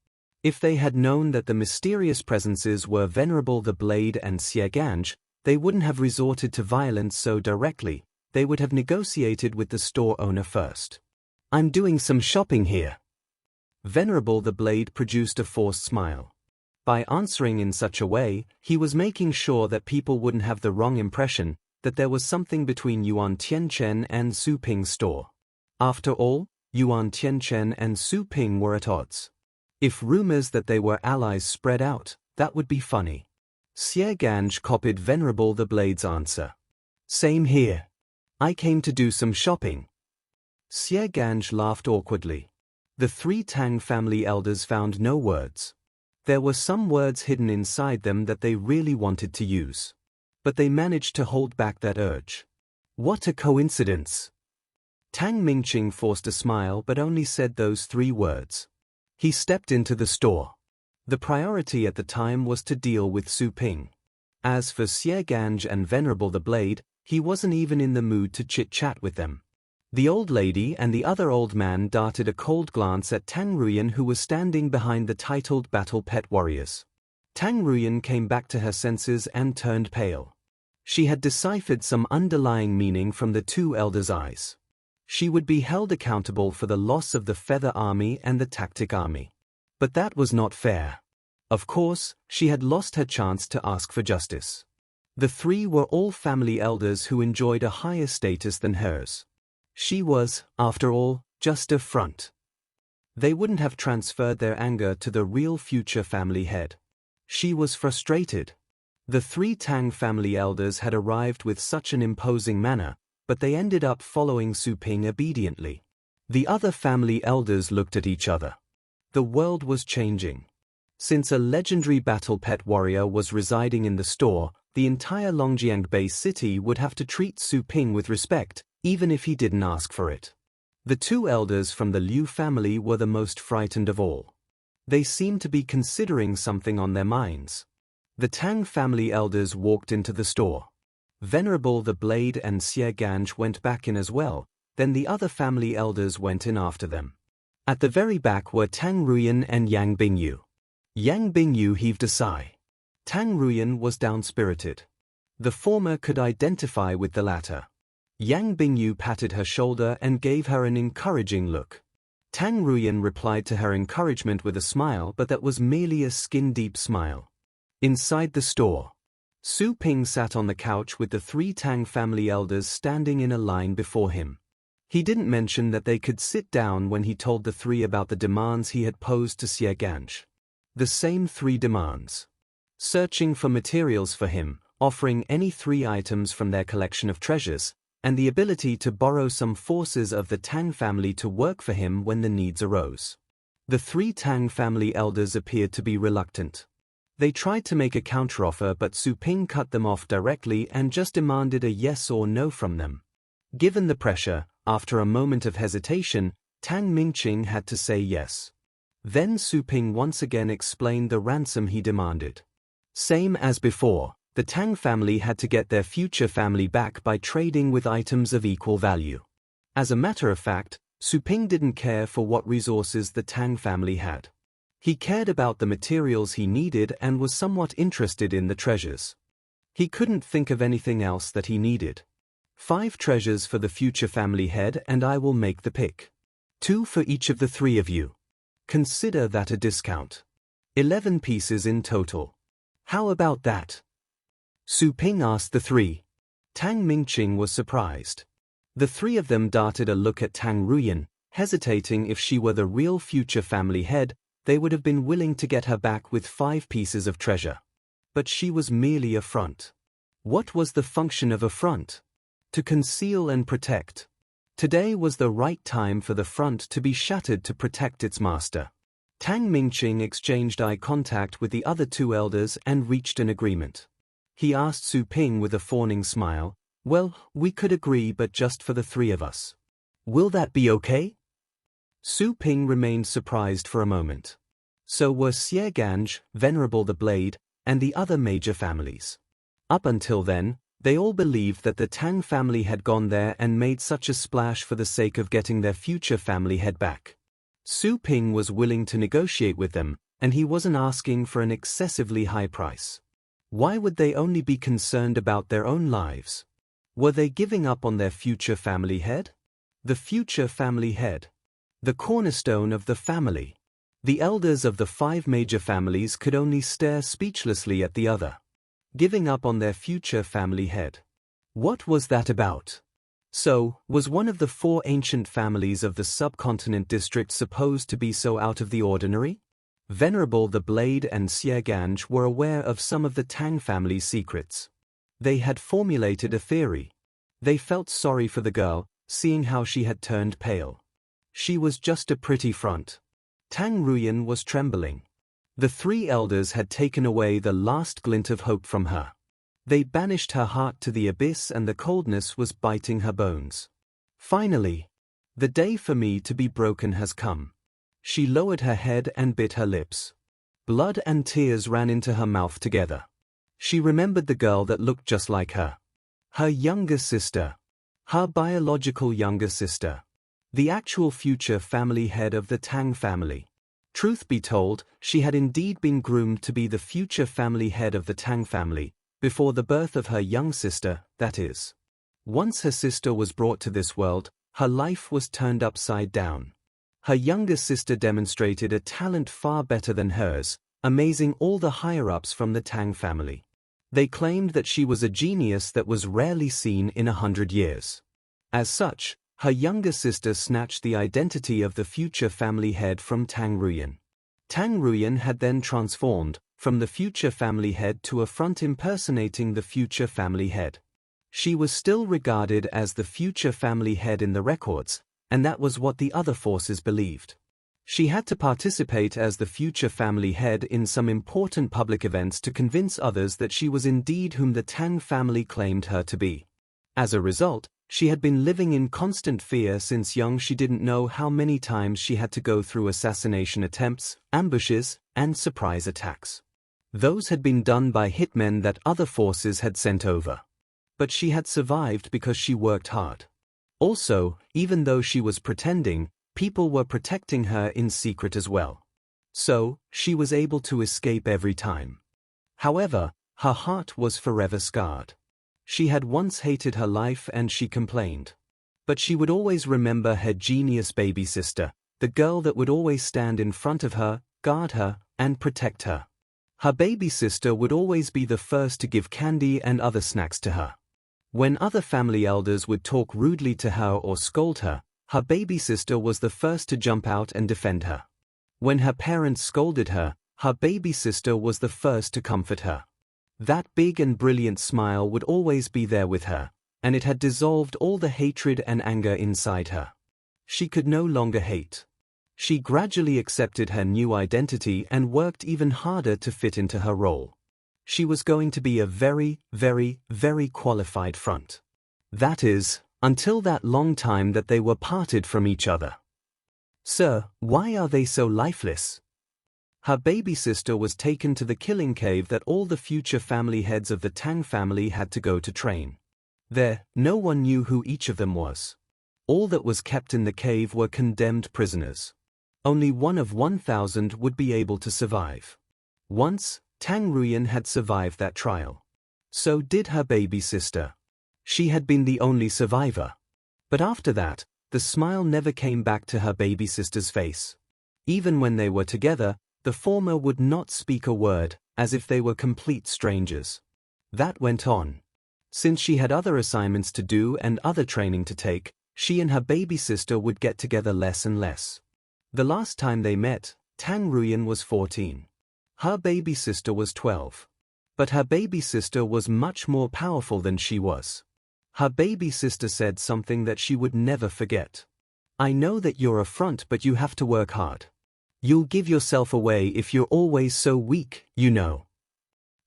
If they had known that the mysterious presences were Venerable the Blade and Xie Ganj, they wouldn't have resorted to violence so directly. They would have negotiated with the store owner first. I'm doing some shopping here. Venerable the Blade produced a forced smile. By answering in such a way, he was making sure that people wouldn't have the wrong impression that there was something between Yuan Tianchen and Su Ping's store. After all, Yuan Tianchen and Su Ping were at odds. If rumors that they were allies spread out, that would be funny. Xie Ganj copied Venerable the Blade's answer. Same here. I came to do some shopping. Xie Ganj laughed awkwardly. The three Tang family elders found no words. There were some words hidden inside them that they really wanted to use. But they managed to hold back that urge. What a coincidence! Tang Mingqing forced a smile but only said those three words. He stepped into the store. The priority at the time was to deal with Su Ping. As for Xie Ganj and Venerable the Blade, he wasn't even in the mood to chit-chat with them. The old lady and the other old man darted a cold glance at Tang Ruyan, who was standing behind the titled battle pet warriors. Tang Ruyan came back to her senses and turned pale. She had deciphered some underlying meaning from the two elders' eyes. She would be held accountable for the loss of the Feather Army and the Tactic Army. But that was not fair. Of course, she had lost her chance to ask for justice. The three were all family elders who enjoyed a higher status than hers. She was, after all, just a front. They wouldn't have transferred their anger to the real future family head. She was frustrated. The 3 Tang family elders had arrived with such an imposing manner, but they ended up following Su Ping obediently. The other family elders looked at each other. The world was changing. Since a legendary battle pet warrior was residing in the store, the entire Longjiang base city would have to treat Su Ping with respect, even if he didn't ask for it. The 2 elders from the Liu family were the most frightened of all. They seemed to be considering something on their minds. The Tang family elders walked into the store. Venerable the Blade and Xie Ganj went back in as well, then the other family elders went in after them. At the very back were Tang Ruyan and Yang Bingyu. Yang Bingyu heaved a sigh. Tang Ruyan was down-spirited. The former could identify with the latter. Yang Bingyu patted her shoulder and gave her an encouraging look. Tang Ruyan replied to her encouragement with a smile, but that was merely a skin-deep smile. Inside the store, Su Ping sat on the couch with the 3 Tang family elders standing in a line before him. He didn't mention that they could sit down when he told the 3 about the demands he had posed to Xie Ganj. The same 3 demands. Searching for materials for him, offering any 3 items from their collection of treasures, and the ability to borrow some forces of the Tang family to work for him when the needs arose. The 3 Tang family elders appeared to be reluctant. They tried to make a counteroffer, but Su Ping cut them off directly and just demanded a yes or no from them. Given the pressure, after a moment of hesitation, Tang Mingqing had to say yes. Then Su Ping once again explained the ransom he demanded. Same as before, the Tang family had to get their future family back by trading with items of equal value. As a matter of fact, Su Ping didn't care for what resources the Tang family had. He cared about the materials he needed and was somewhat interested in the treasures. He couldn't think of anything else that he needed. 5 treasures for the future family head, and I will make the pick. 2 for each of the 3 of you. Consider that a discount. 11 pieces in total. How about that? Su Ping asked the 3. Tang Mingqing was surprised. The 3 of them darted a look at Tang Ruyan, hesitating. If she were the real future family head, they would have been willing to get her back with 5 pieces of treasure. But she was merely a front. What was the function of a front? To conceal and protect. Today was the right time for the front to be shattered to protect its master. Tang Mingqing exchanged eye contact with the other 2 elders and reached an agreement. He asked Su Ping with a fawning smile, "Well, we could agree, but just for the 3 of us. Will that be okay?" Su Ping remained surprised for a moment. So were Xie Ganj, Venerable the Blade, and the other major families. Up until then, they all believed that the Tang family had gone there and made such a splash for the sake of getting their future family head back. Su Ping was willing to negotiate with them, and he wasn't asking for an excessively high price. Why would they only be concerned about their own lives? Were they giving up on their future family head? The future family head. The cornerstone of the family. The elders of the 5 major families could only stare speechlessly at the other. Giving up on their future family head. What was that about? So, was one of the 4 ancient families of the subcontinent district supposed to be so out of the ordinary? Venerable the Blade and Xie Ganj were aware of some of the Tang family's secrets. They had formulated a theory. They felt sorry for the girl, seeing how she had turned pale. She was just a pretty front. Tang Ruyan was trembling. The 3 elders had taken away the last glint of hope from her. They banished her heart to the abyss, and the coldness was biting her bones. Finally, the day for me to be broken has come. She lowered her head and bit her lips. Blood and tears ran into her mouth together. She remembered the girl that looked just like her. Her younger sister. Her biological younger sister. The actual future family head of the Tang family. Truth be told, she had indeed been groomed to be the future family head of the Tang family, before the birth of her young sister, that is. Once her sister was brought to this world, her life was turned upside down. Her younger sister demonstrated a talent far better than hers, amazing all the higher-ups from the Tang family. They claimed that she was a genius that was rarely seen in 100 years. As such, her younger sister snatched the identity of the future family head from Tang Ruyan. Tang Ruyan had then transformed, from the future family head to a front impersonating the future family head. She was still regarded as the future family head in the records, and that was what the other forces believed. She had to participate as the future family head in some important public events to convince others that she was indeed whom the Tang family claimed her to be. As a result, she had been living in constant fear since young. She didn't know how many times she had to go through assassination attempts, ambushes, and surprise attacks. Those had been done by hitmen that other forces had sent over. But she had survived because she worked hard. Also, even though she was pretending, people were protecting her in secret as well. So, she was able to escape every time. However, her heart was forever scarred. She had once hated her life and she complained. But she would always remember her genius baby sister, the girl that would always stand in front of her, guard her, and protect her. Her baby sister would always be the first to give candy and other snacks to her. When other family elders would talk rudely to her or scold her, her baby sister was the first to jump out and defend her. When her parents scolded her, her baby sister was the first to comfort her. That big and brilliant smile would always be there with her, and it had dissolved all the hatred and anger inside her. She could no longer hate. She gradually accepted her new identity and worked even harder to fit into her role. She was going to be a very, very, very qualified front. That is, until that long time that they were parted from each other. Sir, why are they so lifeless? Her baby sister was taken to the killing cave that all the future family heads of the Tang family had to go to train. There, no one knew who each of them was. All that was kept in the cave were condemned prisoners. Only one of 1,000 would be able to survive. Once, Tang Ruyan had survived that trial. So did her baby sister. She had been the only survivor. But after that, the smile never came back to her baby sister's face. Even when they were together, the former would not speak a word, as if they were complete strangers. That went on. Since she had other assignments to do and other training to take, she and her baby sister would get together less and less. The last time they met, Tang Ruyan was 14. Her baby sister was 12. But her baby sister was much more powerful than she was. Her baby sister said something that she would never forget. I know that you're a front, but you have to work hard. You'll give yourself away if you're always so weak, you know.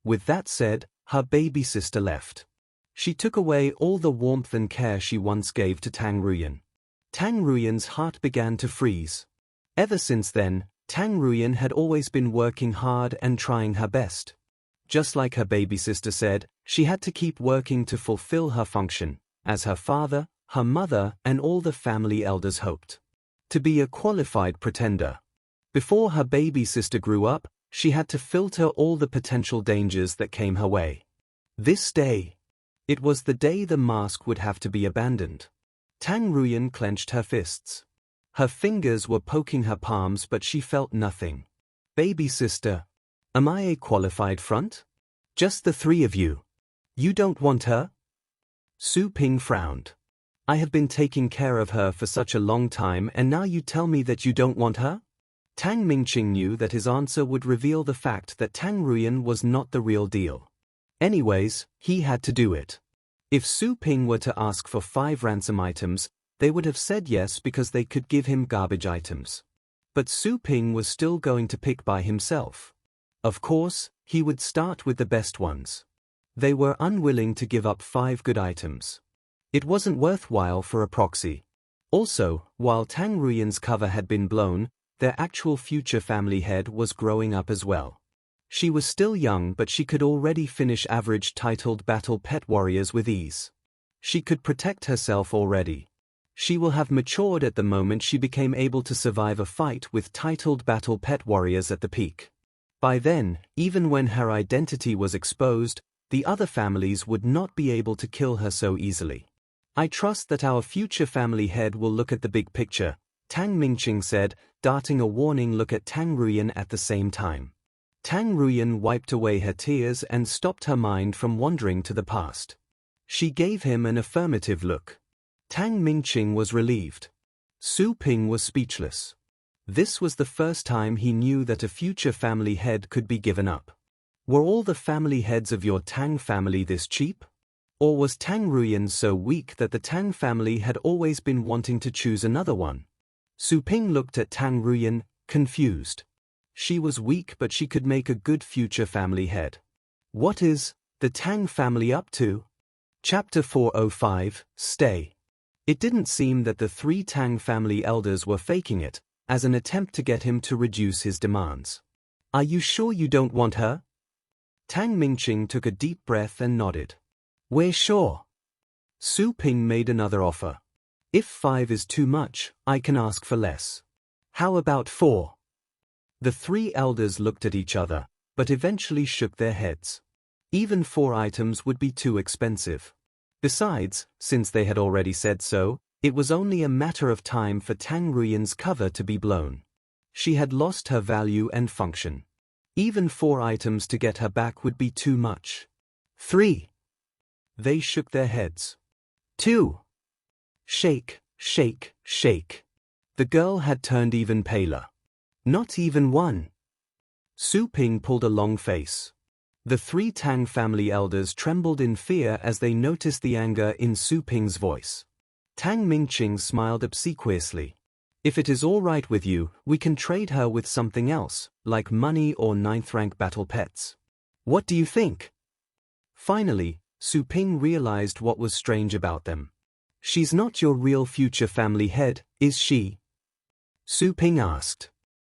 With that said, her baby sister left. She took away all the warmth and care she once gave to Tang Ruyan. Tang Ruyan's heart began to freeze. Ever since then, Tang Ruyan had always been working hard and trying her best. Just like her baby sister said, she had to keep working to fulfill her function, as her father, her mother, and all the family elders hoped. To be a qualified pretender. Before her baby sister grew up, she had to filter all the potential dangers that came her way. This day. It was the day the mask would have to be abandoned. Tang Ruyan clenched her fists. Her fingers were poking her palms, but she felt nothing. Baby sister. Am I a qualified front? Just the three of you. You don't want her? Su Ping frowned. I have been taking care of her for such a long time and now you tell me that you don't want her? Tang Mingqing knew that his answer would reveal the fact that Tang Ruyan was not the real deal. Anyways, he had to do it. If Su Ping were to ask for 5 ransom items, they would have said yes because they could give him garbage items. But Su Ping was still going to pick by himself. Of course, he would start with the best ones. They were unwilling to give up 5 good items. It wasn't worthwhile for a proxy. Also, while Tang Ruyan's cover had been blown, their actual future family head was growing up as well. She was still young, but she could already finish average titled battle pet warriors with ease. She could protect herself already. She will have matured at the moment she became able to survive a fight with titled battle pet warriors at the peak. By then, even when her identity was exposed, the other families would not be able to kill her so easily. I trust that our future family head will look at the big picture, Tang Mingqing said, darting a warning look at Tang Ruyan at the same time. Tang Ruyan wiped away her tears and stopped her mind from wandering to the past. She gave him an affirmative look. Tang Mingqing was relieved. Su Ping was speechless. This was the first time he knew that a future family head could be given up. Were all the family heads of your Tang family this cheap? Or was Tang Ruyan so weak that the Tang family had always been wanting to choose another one? Su Ping looked at Tang Ruyan, confused. She was weak, but she could make a good future family head. What is the Tang family up to? Chapter 405, Stay. It didn't seem that the 3 Tang family elders were faking it, as an attempt to get him to reduce his demands. Are you sure you don't want her? Tang Mingqing took a deep breath and nodded. We're sure. Su Ping made another offer. If 5 is too much, I can ask for less. How about 4? The 3 elders looked at each other, but eventually shook their heads. Even 4 items would be too expensive. Besides, since they had already said so, it was only a matter of time for Tang Ruyan's cover to be blown. She had lost her value and function. Even 4 items to get her back would be too much. 3. They shook their heads. 2. Shake, shake, shake. The girl had turned even paler. Not even 1. Su Ping pulled a long face. The 3 Tang family elders trembled in fear as they noticed the anger in Su Ping's voice. Tang Mingqing smiled obsequiously. If it is all right with you, we can trade her with something else, like money or 9th-rank battle pets. What do you think? Finally, Su Ping realized what was strange about them. She's not your real future family head, is she? Su Ping asked.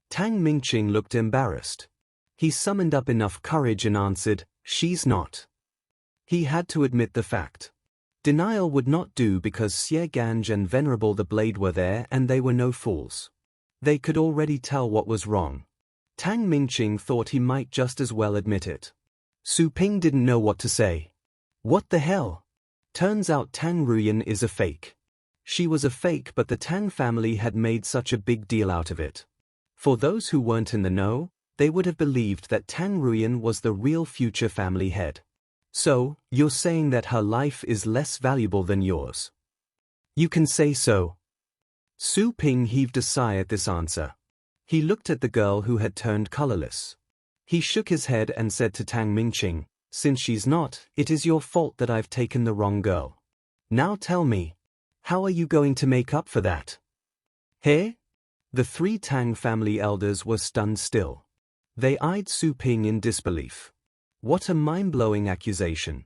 Tang Mingqing looked embarrassed. He summoned up enough courage and answered, she's not. He had to admit the fact. Denial would not do because Xie Ganj and Venerable the Blade were there and they were no fools. They could already tell what was wrong. Tang Mingqing thought he might just as well admit it. Su Ping didn't know what to say. What the hell? Turns out Tang Ruyan is a fake. She was a fake, but the Tang family had made such a big deal out of it. For those who weren't in the know, they would have believed that Tang Ruyan was the real future family head. So, you're saying that her life is less valuable than yours? You can say so. Su Ping heaved a sigh at this answer. He looked at the girl who had turned colorless. He shook his head and said to Tang Mingqing, since she's not, it is your fault that I've taken the wrong girl. Now tell me, how are you going to make up for that? Hey? The 3 Tang family elders were stunned still. They eyed Su Ping in disbelief. What a mind-blowing accusation.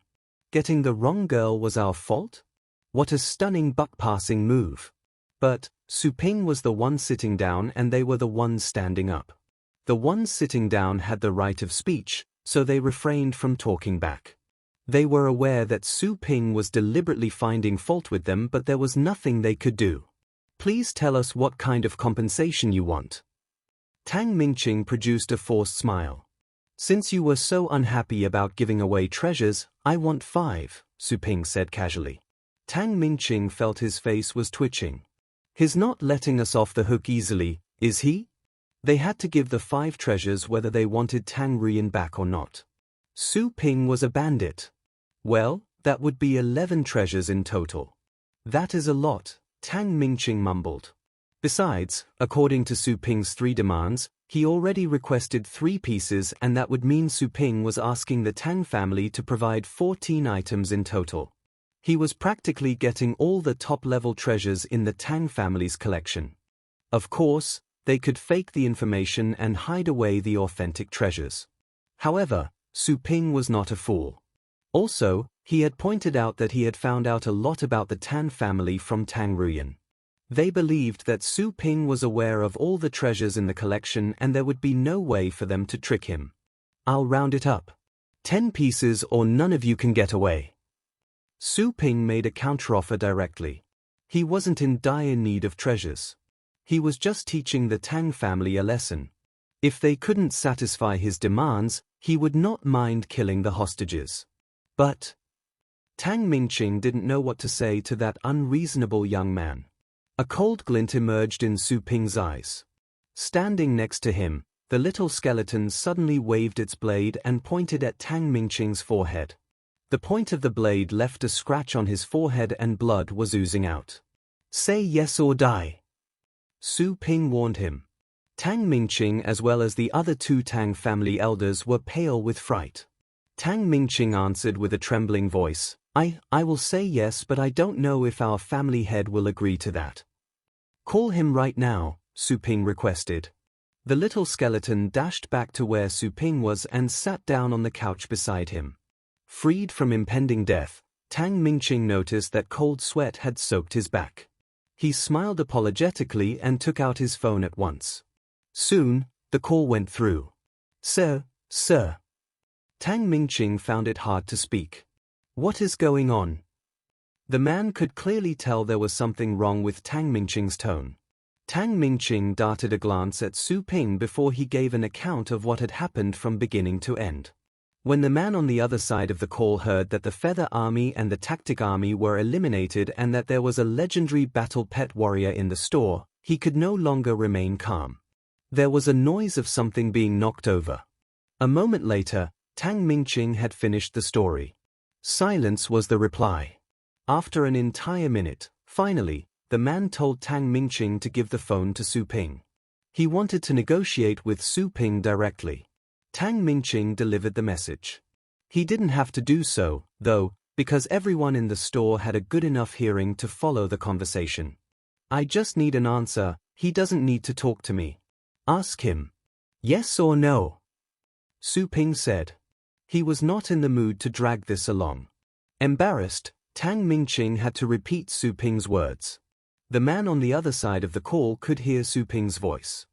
Getting the wrong girl was our fault? What a stunning buck-passing move. But Su Ping was the one sitting down and they were the ones standing up. The ones sitting down had the right of speech, so they refrained from talking back. They were aware that Su Ping was deliberately finding fault with them, but there was nothing they could do. Please tell us what kind of compensation you want. Tang Mingqing produced a forced smile. Since you were so unhappy about giving away treasures, I want 5, Su Ping said casually. Tang Mingqing felt his face was twitching. He's not letting us off the hook easily, is he? They had to give the 5 treasures whether they wanted Tang Ruyan back or not. Su Ping was a bandit. Well, that would be 11 treasures in total. That is a lot, Tang Mingqing mumbled. Besides, according to Su Ping's 3 demands, he already requested 3 pieces, and that would mean Su Ping was asking the Tang family to provide 14 items in total. He was practically getting all the top-level treasures in the Tang family's collection. Of course, they could fake the information and hide away the authentic treasures. However, Su Ping was not a fool. Also, he had pointed out that he had found out a lot about the Tang family from Tang Ruyan. They believed that Su Ping was aware of all the treasures in the collection and there would be no way for them to trick him. I'll round it up. 10 pieces or none of you can get away. Su Ping made a counteroffer directly. He wasn't in dire need of treasures. He was just teaching the Tang family a lesson. If they couldn't satisfy his demands, he would not mind killing the hostages. But Tang Mingqing didn't know what to say to that unreasonable young man. A cold glint emerged in Su Ping's eyes. Standing next to him, the little skeleton suddenly waved its blade and pointed at Tang Mingqing's forehead. The point of the blade left a scratch on his forehead and blood was oozing out. Say yes or die. Su Ping warned him. Tang Mingqing as well as the other two Tang family elders were pale with fright. Tang Mingqing answered with a trembling voice, I will say yes, but I don't know if our family head will agree to that. Call him right now, Su Ping requested. The little skeleton dashed back to where Su Ping was and sat down on the couch beside him. Freed from impending death, Tang Mingqing noticed that cold sweat had soaked his back. He smiled apologetically and took out his phone at once. Soon, the call went through. Sir. Tang Mingqing found it hard to speak. What is going on? The man could clearly tell there was something wrong with Tang Mingqing's tone. Tang Mingqing darted a glance at Su Ping before he gave an account of what had happened from beginning to end. When the man on the other side of the call heard that the Feather Army and the Tactic Army were eliminated and that there was a legendary battle pet warrior in the store, he could no longer remain calm. There was a noise of something being knocked over. A moment later, Tang Mingqing had finished the story. Silence was the reply. After an entire minute, finally, the man told Tang Mingqing to give the phone to Su Ping. He wanted to negotiate with Su Ping directly. Tang Mingqing delivered the message. He didn't have to do so, though, because everyone in the store had a good enough hearing to follow the conversation. I just need an answer, he doesn't need to talk to me. Ask him. Yes or no? Su Ping said. He was not in the mood to drag this along. Embarrassed, Tang Mingqing had to repeat Su Ping's words. The man on the other side of the call could hear Su Ping's voice.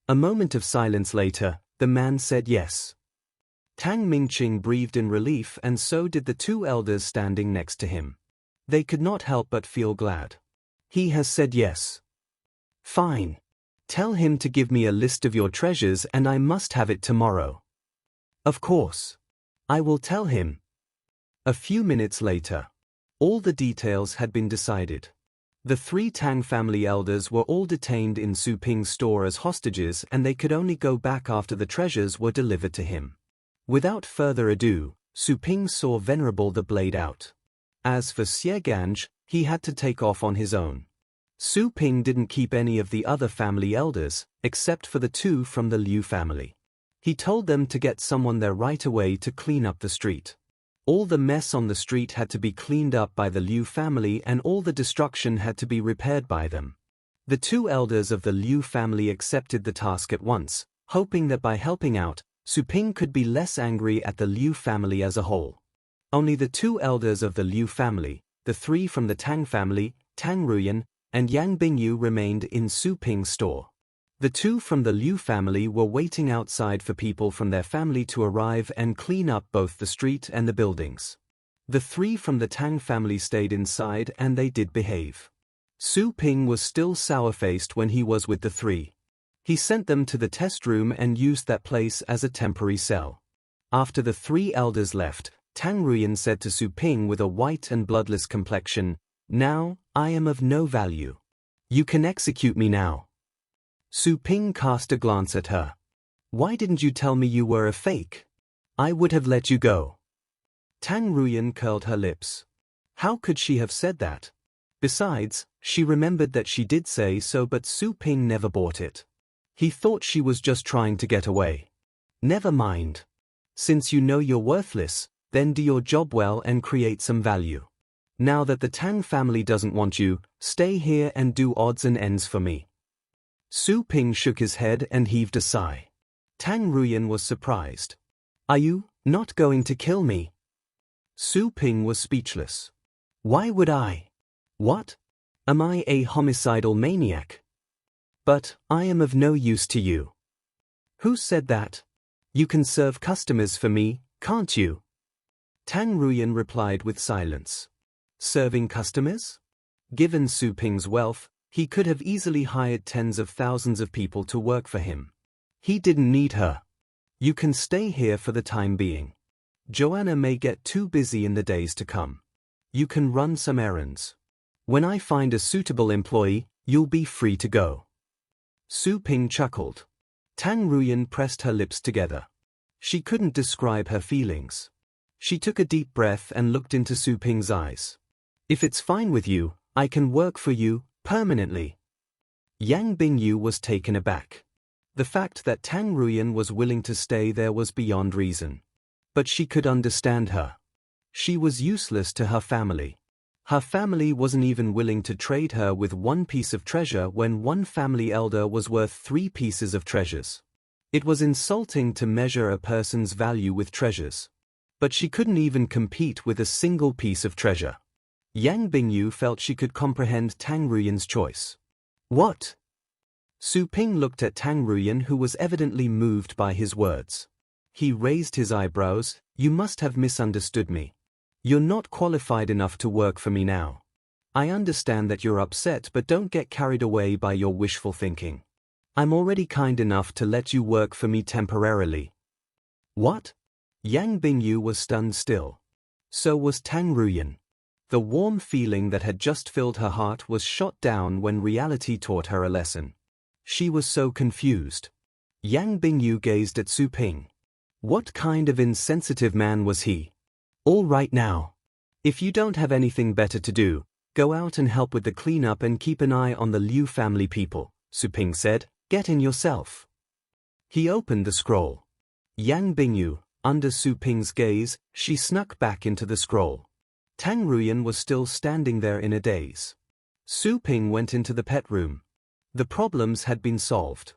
A moment of silence later, the man said yes. Tang Mingqing breathed in relief, and so did the two elders standing next to him. They could not help but feel glad. He has said yes. Fine. Tell him to give me a list of your treasures and I must have it tomorrow. Of course. I will tell him. A few minutes later. All the details had been decided. The three Tang family elders were all detained in Su Ping's store as hostages and they could only go back after the treasures were delivered to him. Without further ado, Su Ping saw Venerable the Blade out. As for Xie Ganj, he had to take off on his own. Su Ping didn't keep any of the other family elders, except for the two from the Liu family. He told them to get someone there right away to clean up the street. All the mess on the street had to be cleaned up by the Liu family and all the destruction had to be repaired by them. The two elders of the Liu family accepted the task at once, hoping that by helping out, Su Ping could be less angry at the Liu family as a whole. Only the two elders of the Liu family, the three from the Tang family, Tang Ruyan, and Yang Bingyu remained in Su Ping's store. The two from the Liu family were waiting outside for people from their family to arrive and clean up both the street and the buildings. The three from the Tang family stayed inside and they did behave. Su Ping was still sour-faced when he was with the three. He sent them to the test room and used that place as a temporary cell. After the three elders left, Tang Ruyan said to Su Ping with a white and bloodless complexion, "Now, I am of no value. You can execute me now." Su Ping cast a glance at her. "Why didn't you tell me you were a fake? I would have let you go." Tang Ruyan curled her lips. How could she have said that? Besides, she remembered that she did say so, but Su Ping never bought it. He thought she was just trying to get away. Never mind. Since you know you're worthless, then do your job well and create some value. Now that the Tang family doesn't want you, stay here and do odds and ends for me. Su Ping shook his head and heaved a sigh. Tang Ruyan was surprised. Are you not going to kill me? Su Ping was speechless. Why would I? What? Am I a homicidal maniac? But I am of no use to you. Who said that? You can serve customers for me, can't you? Tang Ruyan replied with silence. Serving customers? Given Su Ping's wealth, he could have easily hired tens of thousands of people to work for him. He didn't need her. You can stay here for the time being. Joanna may get too busy in the days to come. You can run some errands. When I find a suitable employee, you'll be free to go. Su Ping chuckled. Tang Ruyan pressed her lips together. She couldn't describe her feelings. She took a deep breath and looked into Su Ping's eyes. If it's fine with you, I can work for you, permanently. Yang Bingyu was taken aback. The fact that Tang Ruyan was willing to stay there was beyond reason. But she could understand her. She was useless to her family. Her family wasn't even willing to trade her with one piece of treasure when one family elder was worth 3 pieces of treasures. It was insulting to measure a person's value with treasures. But she couldn't even compete with a single piece of treasure. Yang Bingyu felt she could comprehend Tang Ruyan's choice. What? Su Ping looked at Tang Ruyan, who was evidently moved by his words. He raised his eyebrows. You must have misunderstood me. You're not qualified enough to work for me now. I understand that you're upset, but don't get carried away by your wishful thinking. I'm already kind enough to let you work for me temporarily. What? Yang Bingyu was stunned still. So was Tang Ruyan. The warm feeling that had just filled her heart was shot down when reality taught her a lesson. She was so confused. Yang Bingyu gazed at Su Ping. What kind of insensitive man was he? All right now. If you don't have anything better to do, go out and help with the cleanup and keep an eye on the Liu family people, Su Ping said. Get in yourself. He opened the scroll. Yang Bingyu, under Su Ping's gaze, she snuck back into the scroll. Tang Ruyan was still standing there in a daze. Su Ping went into the pet room. The problems had been solved.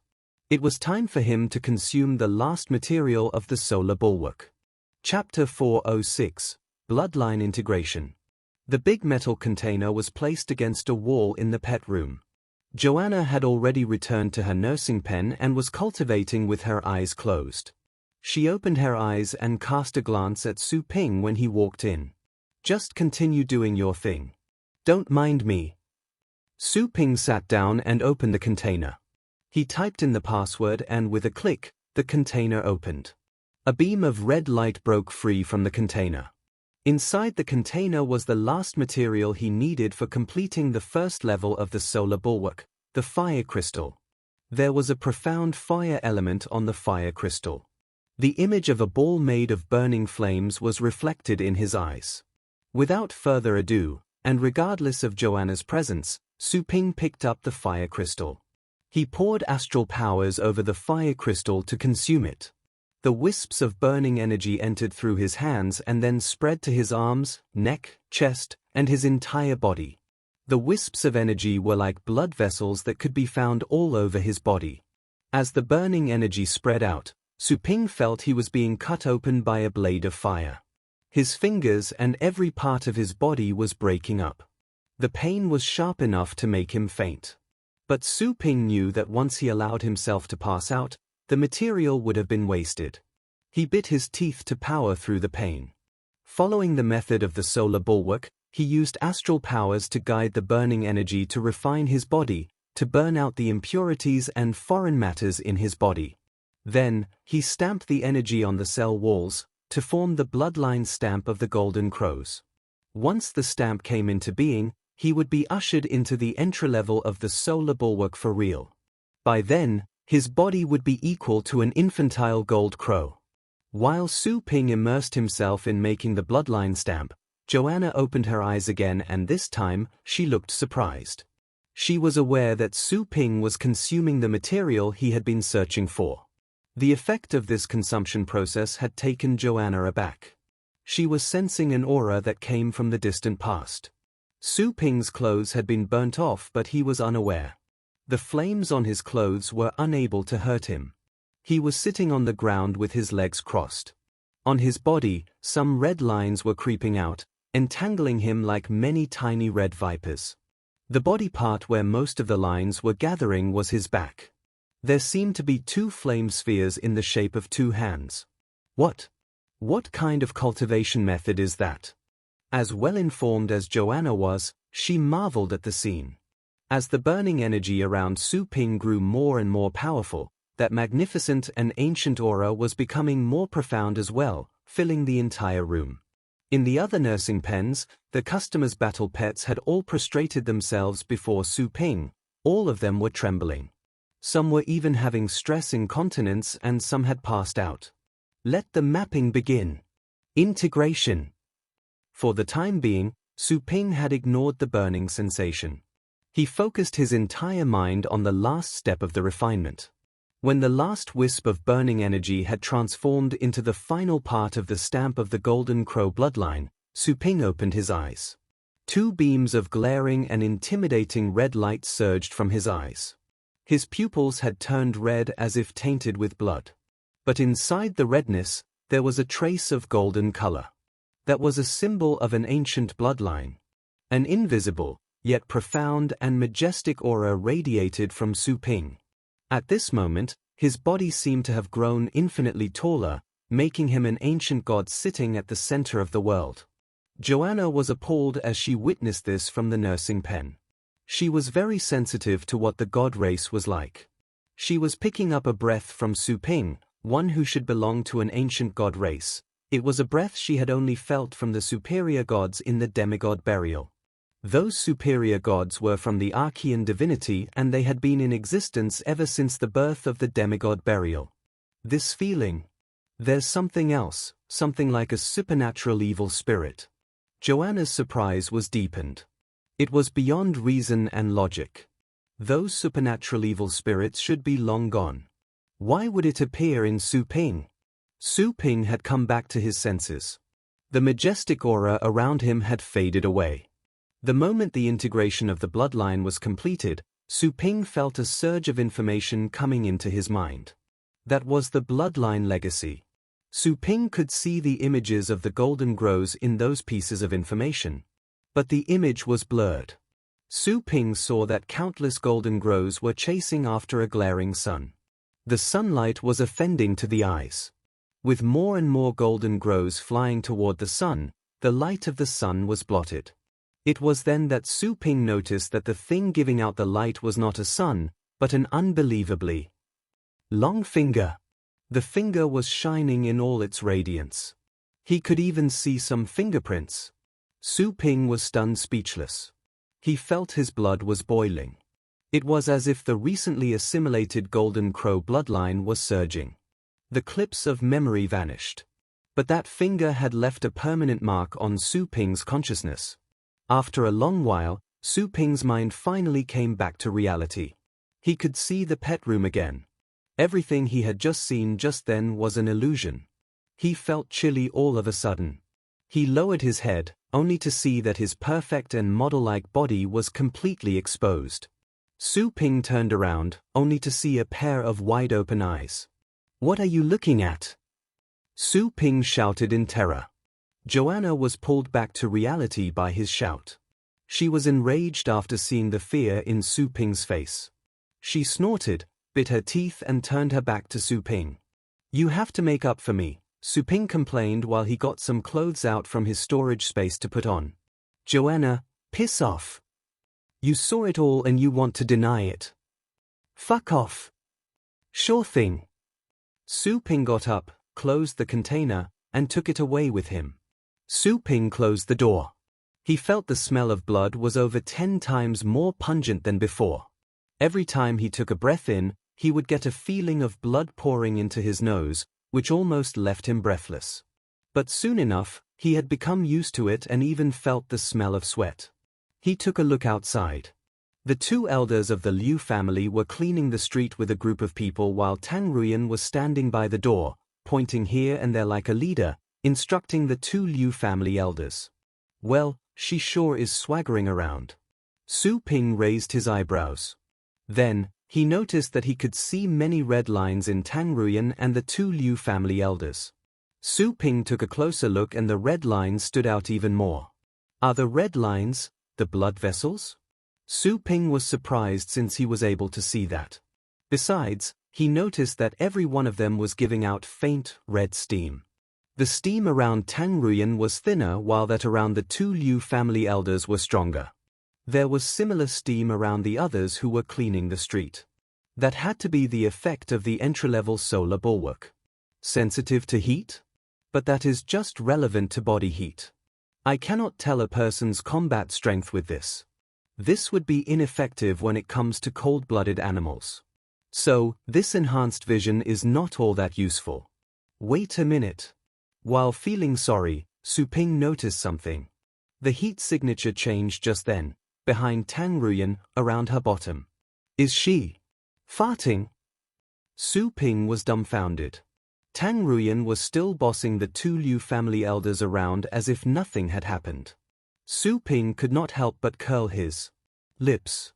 It was time for him to consume the last material of the solar bulwark. Chapter 406, Bloodline Integration. The big metal container was placed against a wall in the pet room. Joanna had already returned to her nursing pen and was cultivating with her eyes closed. She opened her eyes and cast a glance at Su Ping when he walked in. Just continue doing your thing. Don't mind me. Su Ping sat down and opened the container. He typed in the password and with a click, the container opened. A beam of red light broke free from the container. Inside the container was the last material he needed for completing the first level of the solar bulwark, the fire crystal. There was a profound fire element on the fire crystal. The image of a ball made of burning flames was reflected in his eyes. Without further ado, and regardless of Joanna's presence, Su Ping picked up the fire crystal. He poured astral powers over the fire crystal to consume it. The wisps of burning energy entered through his hands and then spread to his arms, neck, chest, and his entire body. The wisps of energy were like blood vessels that could be found all over his body. As the burning energy spread out, Su Ping felt he was being cut open by a blade of fire. His fingers and every part of his body was breaking up. The pain was sharp enough to make him faint. But Su Ping knew that once he allowed himself to pass out, the material would have been wasted. He bit his teeth to power through the pain. Following the method of the solar bulwark, he used astral powers to guide the burning energy to refine his body, to burn out the impurities and foreign matters in his body. Then, he stamped the energy on the cell walls, to form the bloodline stamp of the Golden Crows. Once the stamp came into being, he would be ushered into the entry level of the solar bulwark for real. By then, his body would be equal to an infantile gold crow. While Su Ping immersed himself in making the bloodline stamp, Joanna opened her eyes again, and this time, she looked surprised. She was aware that Su Ping was consuming the material he had been searching for. The effect of this consumption process had taken Joanna aback. She was sensing an aura that came from the distant past. Su Ping's clothes had been burnt off, but he was unaware. The flames on his clothes were unable to hurt him. He was sitting on the ground with his legs crossed. On his body, some red lines were creeping out, entangling him like many tiny red vipers. The body part where most of the lines were gathering was his back. There seemed to be 2 flame spheres in the shape of 2 hands. What kind of cultivation method is that? As well informed as Joanna was, she marveled at the scene. As the burning energy around Su Ping grew more and more powerful, that magnificent and ancient aura was becoming more profound as well, filling the entire room. In the other nursing pens, the customers' battle pets had all prostrated themselves before Su Ping. All of them were trembling. Some were even having stress incontinence and some had passed out. Let the mapping begin. Integration. For the time being, Su Ping had ignored the burning sensation. He focused his entire mind on the last step of the refinement. When the last wisp of burning energy had transformed into the final part of the stamp of the Golden Crow bloodline, Su Ping opened his eyes. Two beams of glaring and intimidating red light surged from his eyes. His pupils had turned red as if tainted with blood. But inside the redness, there was a trace of golden color. That was a symbol of an ancient bloodline. An invisible, yet profound and majestic aura radiated from Su Ping. At this moment, his body seemed to have grown infinitely taller, making him an ancient god sitting at the center of the world. Joanna was appalled as she witnessed this from the nursing pen. She was very sensitive to what the god race was like. She was picking up a breath from Su Ping, one who should belong to an ancient god race. It was a breath she had only felt from the superior gods in the demigod burial. Those superior gods were from the Archean divinity and they had been in existence ever since the birth of the demigod burial. This feeling. There's something else, something like a supernatural evil spirit. Joanna's surprise was deepened. It was beyond reason and logic. Those supernatural evil spirits should be long gone. Why would it appear in Su Ping? Su Ping had come back to his senses. The majestic aura around him had faded away. The moment the integration of the bloodline was completed, Su Ping felt a surge of information coming into his mind. That was the bloodline legacy. Su Ping could see the images of the golden grows in those pieces of information. But the image was blurred. Su Ping saw that countless golden grows were chasing after a glaring sun. The sunlight was offending to the eyes. With more and more golden grows flying toward the sun, the light of the sun was blotted. It was then that Su Ping noticed that the thing giving out the light was not a sun, but an unbelievably long finger. The finger was shining in all its radiance. He could even see some fingerprints. Su Ping was stunned speechless. He felt his blood was boiling. It was as if the recently assimilated Golden Crow bloodline was surging. The clips of memory vanished. But that finger had left a permanent mark on Su Ping's consciousness. After a long while, Su Ping's mind finally came back to reality. He could see the pet room again. Everything he had just seen just then was an illusion. He felt chilly all of a sudden. He lowered his head, only to see that his perfect and model-like body was completely exposed. Su Ping turned around, only to see a pair of wide-open eyes. "What are you looking at?" Su Ping shouted in terror. Joanna was pulled back to reality by his shout. She was enraged after seeing the fear in Su Ping's face. She snorted, bit her teeth and turned her back to Su Ping. "You have to make up for me," Su Ping complained while he got some clothes out from his storage space to put on. "Joanna, piss off. You saw it all and you want to deny it. Fuck off." "Sure thing." Su Ping got up, closed the container, and took it away with him. Su Ping closed the door. He felt the smell of blood was over 10 times more pungent than before. Every time he took a breath in, he would get a feeling of blood pouring into his nose, which almost left him breathless. But soon enough, he had become used to it and even felt the smell of sweat. He took a look outside. The two elders of the Liu family were cleaning the street with a group of people while Tang Ruyan was standing by the door, pointing here and there like a leader, instructing the two Liu family elders. "Well, she sure is swaggering around." Su Ping raised his eyebrows. Then, he noticed that he could see many red lines in Tang Ruyan and the two Liu family elders. Su Ping took a closer look and the red lines stood out even more. Are the red lines the blood vessels? Su Ping was surprised since he was able to see that. Besides, he noticed that every one of them was giving out faint, red steam. The steam around Tang Ruyan was thinner while that around the two Liu family elders were stronger. There was similar steam around the others who were cleaning the street. That had to be the effect of the entry-level solar bulwark. Sensitive to heat? But that is just relevant to body heat. I cannot tell a person's combat strength with this. This would be ineffective when it comes to cold-blooded animals. So, this enhanced vision is not all that useful. Wait a minute. While feeling sorry, Su Ping noticed something. The heat signature changed just then, behind Tang Ruyan, around her bottom. Is she farting? Su Ping was dumbfounded. Tang Ruyan was still bossing the two Liu family elders around as if nothing had happened. Su Ping could not help but curl his lips.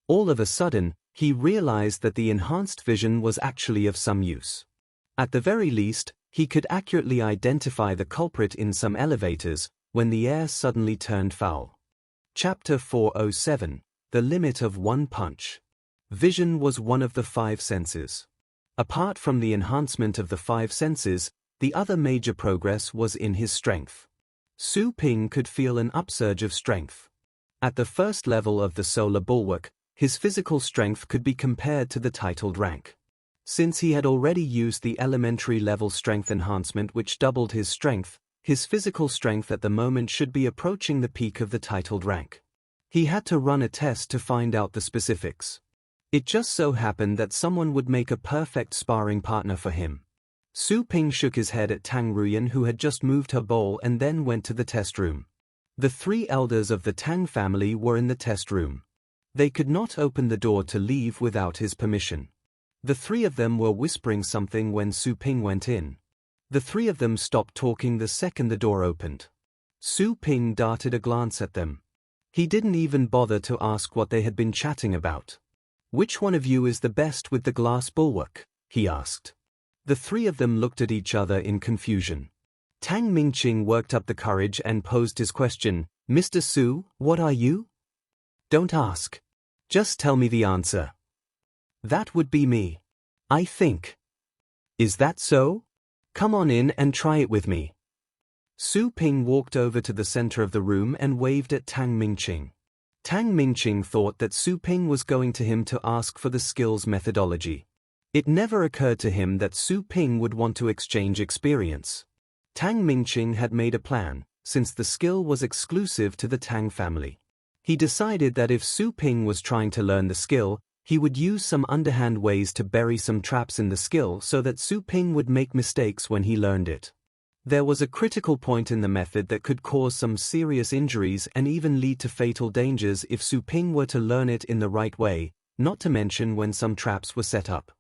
All of a sudden, he realized that the enhanced vision was actually of some use. At the very least, he could accurately identify the culprit in some elevators, when the air suddenly turned foul. Chapter 407, The Limit of One Punch. Vision was one of the five senses. Apart from the enhancement of the five senses, the other major progress was in his strength. Su Ping could feel an upsurge of strength. At the first level of the solar bulwark, his physical strength could be compared to the titled rank. Since he had already used the elementary level strength enhancement which doubled his strength, his physical strength at the moment should be approaching the peak of the titled rank. He had to run a test to find out the specifics. It just so happened that someone would make a perfect sparring partner for him. Su Ping shook his head at Tang Ruyan, who had just moved her bowl and then went to the test room. The three elders of the Tang family were in the test room. They could not open the door to leave without his permission. The three of them were whispering something when Su Ping went in. The three of them stopped talking the second the door opened. Su Ping darted a glance at them. He didn't even bother to ask what they had been chatting about. "Which one of you is the best with the glass bulwark?" he asked. The three of them looked at each other in confusion. Tang Mingqing worked up the courage and posed his question, "Mr. Su, what are you?" "Don't ask. Just tell me the answer." "That would be me. I think." "Is that so? Come on in and try it with me." Su Ping walked over to the center of the room and waved at Tang Mingqing. Tang Mingqing thought that Su Ping was going to him to ask for the skill's methodology. It never occurred to him that Su Ping would want to exchange experience. Tang Mingqing had made a plan, since the skill was exclusive to the Tang family. He decided that if Su Ping was trying to learn the skill, he would use some underhand ways to bury some traps in the skill so that Su Ping would make mistakes when he learned it. There was a critical point in the method that could cause some serious injuries and even lead to fatal dangers if Su Ping were to learn it in the right way, not to mention when some traps were set up.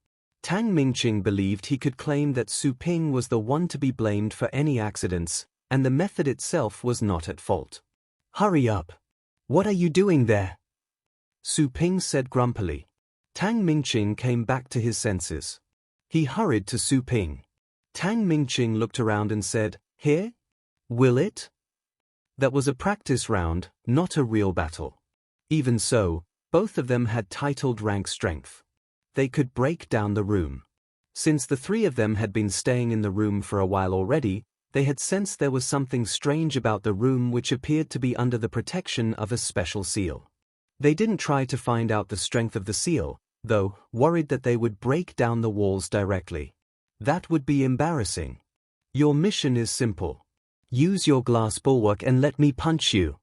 Tang Mingqing believed he could claim that Su Ping was the one to be blamed for any accidents, and the method itself was not at fault. "Hurry up. What are you doing there?" Su Ping said grumpily. Tang Mingqing came back to his senses. He hurried to Su Ping. Tang Mingqing looked around and said, "Here? Will it?" That was a practice round, not a real battle. Even so, both of them had titled rank strength. They could break down the room. Since the three of them had been staying in the room for a while already, they had sensed there was something strange about the room which appeared to be under the protection of a special seal. They didn't try to find out the strength of the seal, though, worried that they would break down the walls directly. That would be embarrassing. "Your mission is simple. Use your glass bulwark and let me punch you."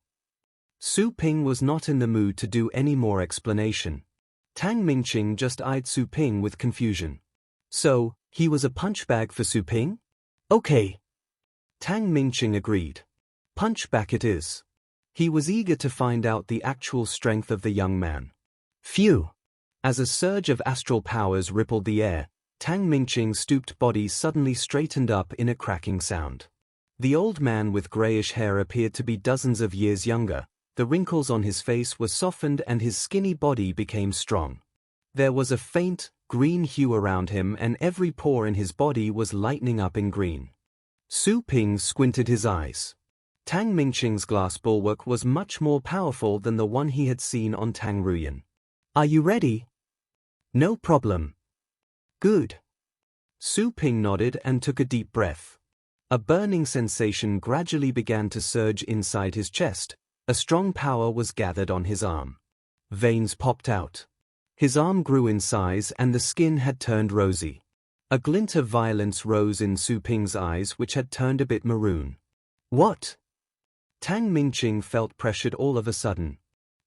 Su Ping was not in the mood to do any more explanation. Tang Mingqing just eyed Su Ping with confusion. So, he was a punch bag for Su Ping? Okay. Tang Mingqing agreed. Punch back it is. He was eager to find out the actual strength of the young man. Phew! As a surge of astral powers rippled the air, Tang Mingqing's stooped body suddenly straightened up in a cracking sound. The old man with grayish hair appeared to be dozens of years younger. The wrinkles on his face were softened and his skinny body became strong. There was a faint, green hue around him and every pore in his body was lightening up in green. Su Ping squinted his eyes. Tang Mingqing's glass bulwark was much more powerful than the one he had seen on Tang Ruyan. "Are you ready?" "No problem." "Good." Su Ping nodded and took a deep breath. A burning sensation gradually began to surge inside his chest. A strong power was gathered on his arm. Veins popped out. His arm grew in size and the skin had turned rosy. A glint of violence rose in Su Ping's eyes which had turned a bit maroon. "What?" Tang Mingqing felt pressured all of a sudden.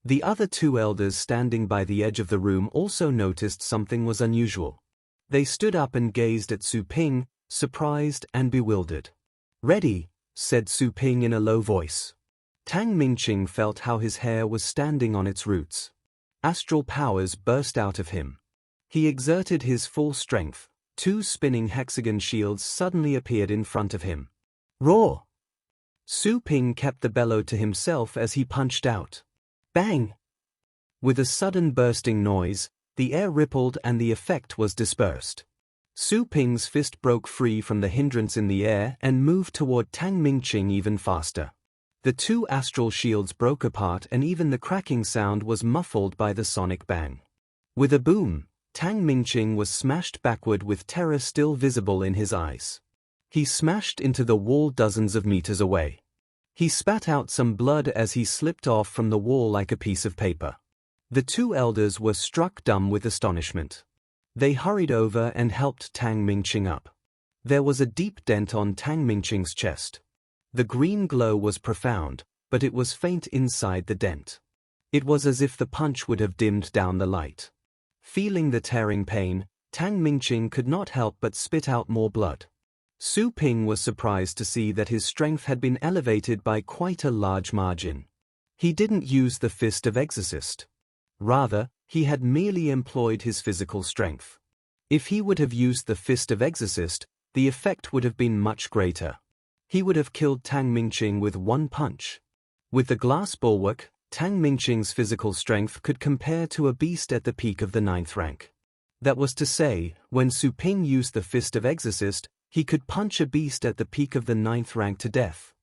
The other two elders standing by the edge of the room also noticed something was unusual. They stood up and gazed at Su Ping, surprised and bewildered. "Ready," said Su Ping in a low voice. Tang Mingqing felt how his hair was standing on its roots. Astral powers burst out of him. He exerted his full strength. 2 spinning hexagon shields suddenly appeared in front of him. Roar! Su Ping kept the bellow to himself as he punched out. Bang! With a sudden bursting noise, the air rippled and the effect was dispersed. Su Ping's fist broke free from the hindrance in the air and moved toward Tang Mingqing even faster. The 2 astral shields broke apart and even the cracking sound was muffled by the sonic bang. With a boom, Tang Mingqing was smashed backward with terror still visible in his eyes. He smashed into the wall dozens of meters away. He spat out some blood as he slipped off from the wall like a piece of paper. The 2 elders were struck dumb with astonishment. They hurried over and helped Tang Mingqing up. There was a deep dent on Tang Mingqing's chest. The green glow was profound, but it was faint inside the dent. It was as if the punch would have dimmed down the light. Feeling the tearing pain, Tang Mingqing could not help but spit out more blood. Su Ping was surprised to see that his strength had been elevated by quite a large margin. He didn't use the Fist of Exorcist. Rather, he had merely employed his physical strength. If he would have used the Fist of Exorcist, the effect would have been much greater. He would have killed Tang Mingqing with 1 punch. With the glass bulwark, Tang Mingqing's physical strength could compare to a beast at the peak of the 9th rank. That was to say, when Su Ping used the Fist of Exorcist, he could punch a beast at the peak of the 9th rank to death.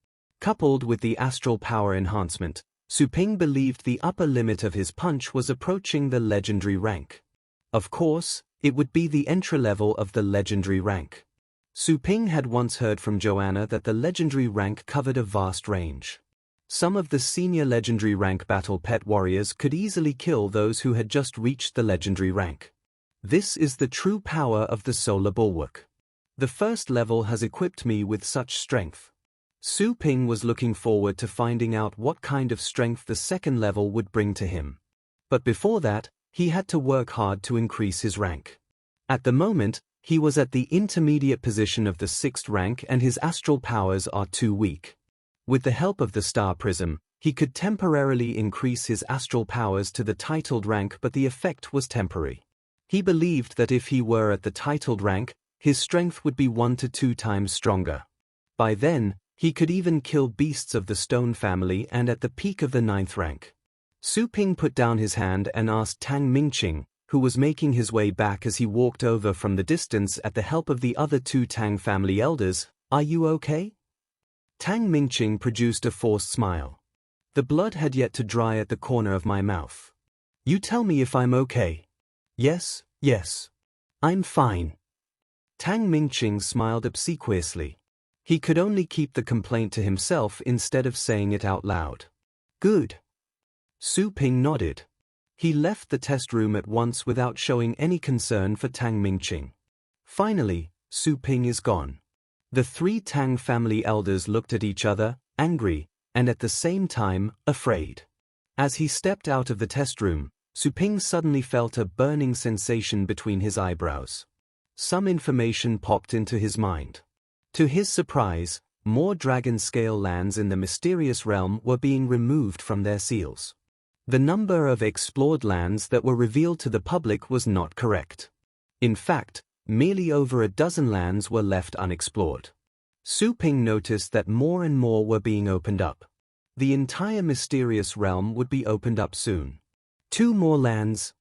Coupled with the astral power enhancement, Su Ping believed the upper limit of his punch was approaching the legendary rank. Of course, it would be the entry level of the legendary rank. Su Ping had once heard from Joanna that the legendary rank covered a vast range. Some of the senior legendary rank battle pet warriors could easily kill those who had just reached the legendary rank. This is the true power of the solar bulwark. The first level has equipped me with such strength. Su Ping was looking forward to finding out what kind of strength the second level would bring to him. But before that, he had to work hard to increase his rank. At the moment, he was at the intermediate position of the 6th rank and his astral powers are too weak. With the help of the star prism, he could temporarily increase his astral powers to the titled rank, but the effect was temporary. He believed that if he were at the titled rank, his strength would be 1 to 2 times stronger. By then, he could even kill beasts of the stone family and at the peak of the 9th rank. Su Ping put down his hand and asked Tang Mingqing, who was making his way back as he walked over from the distance at the help of the other 2 Tang family elders, "Are you okay?" Tang Mingqing produced a forced smile. The blood had yet to dry at the corner of my mouth. "You tell me if I'm okay." Yes. I'm fine." Tang Mingqing smiled obsequiously. He could only keep the complaint to himself instead of saying it out loud. "Good." Su Ping nodded. He left the test room at once without showing any concern for Tang Mingqing. Finally, Su Ping is gone. The 3 Tang family elders looked at each other, angry, and at the same time, afraid. As he stepped out of the test room, Su Ping suddenly felt a burning sensation between his eyebrows. Some information popped into his mind. To his surprise, more dragon scale lands in the mysterious realm were being removed from their seals. The number of explored lands that were revealed to the public was not correct. In fact, merely over a dozen lands were left unexplored. Su Ping noticed that more and more were being opened up. The entire mysterious realm would be opened up soon. 2 more lands.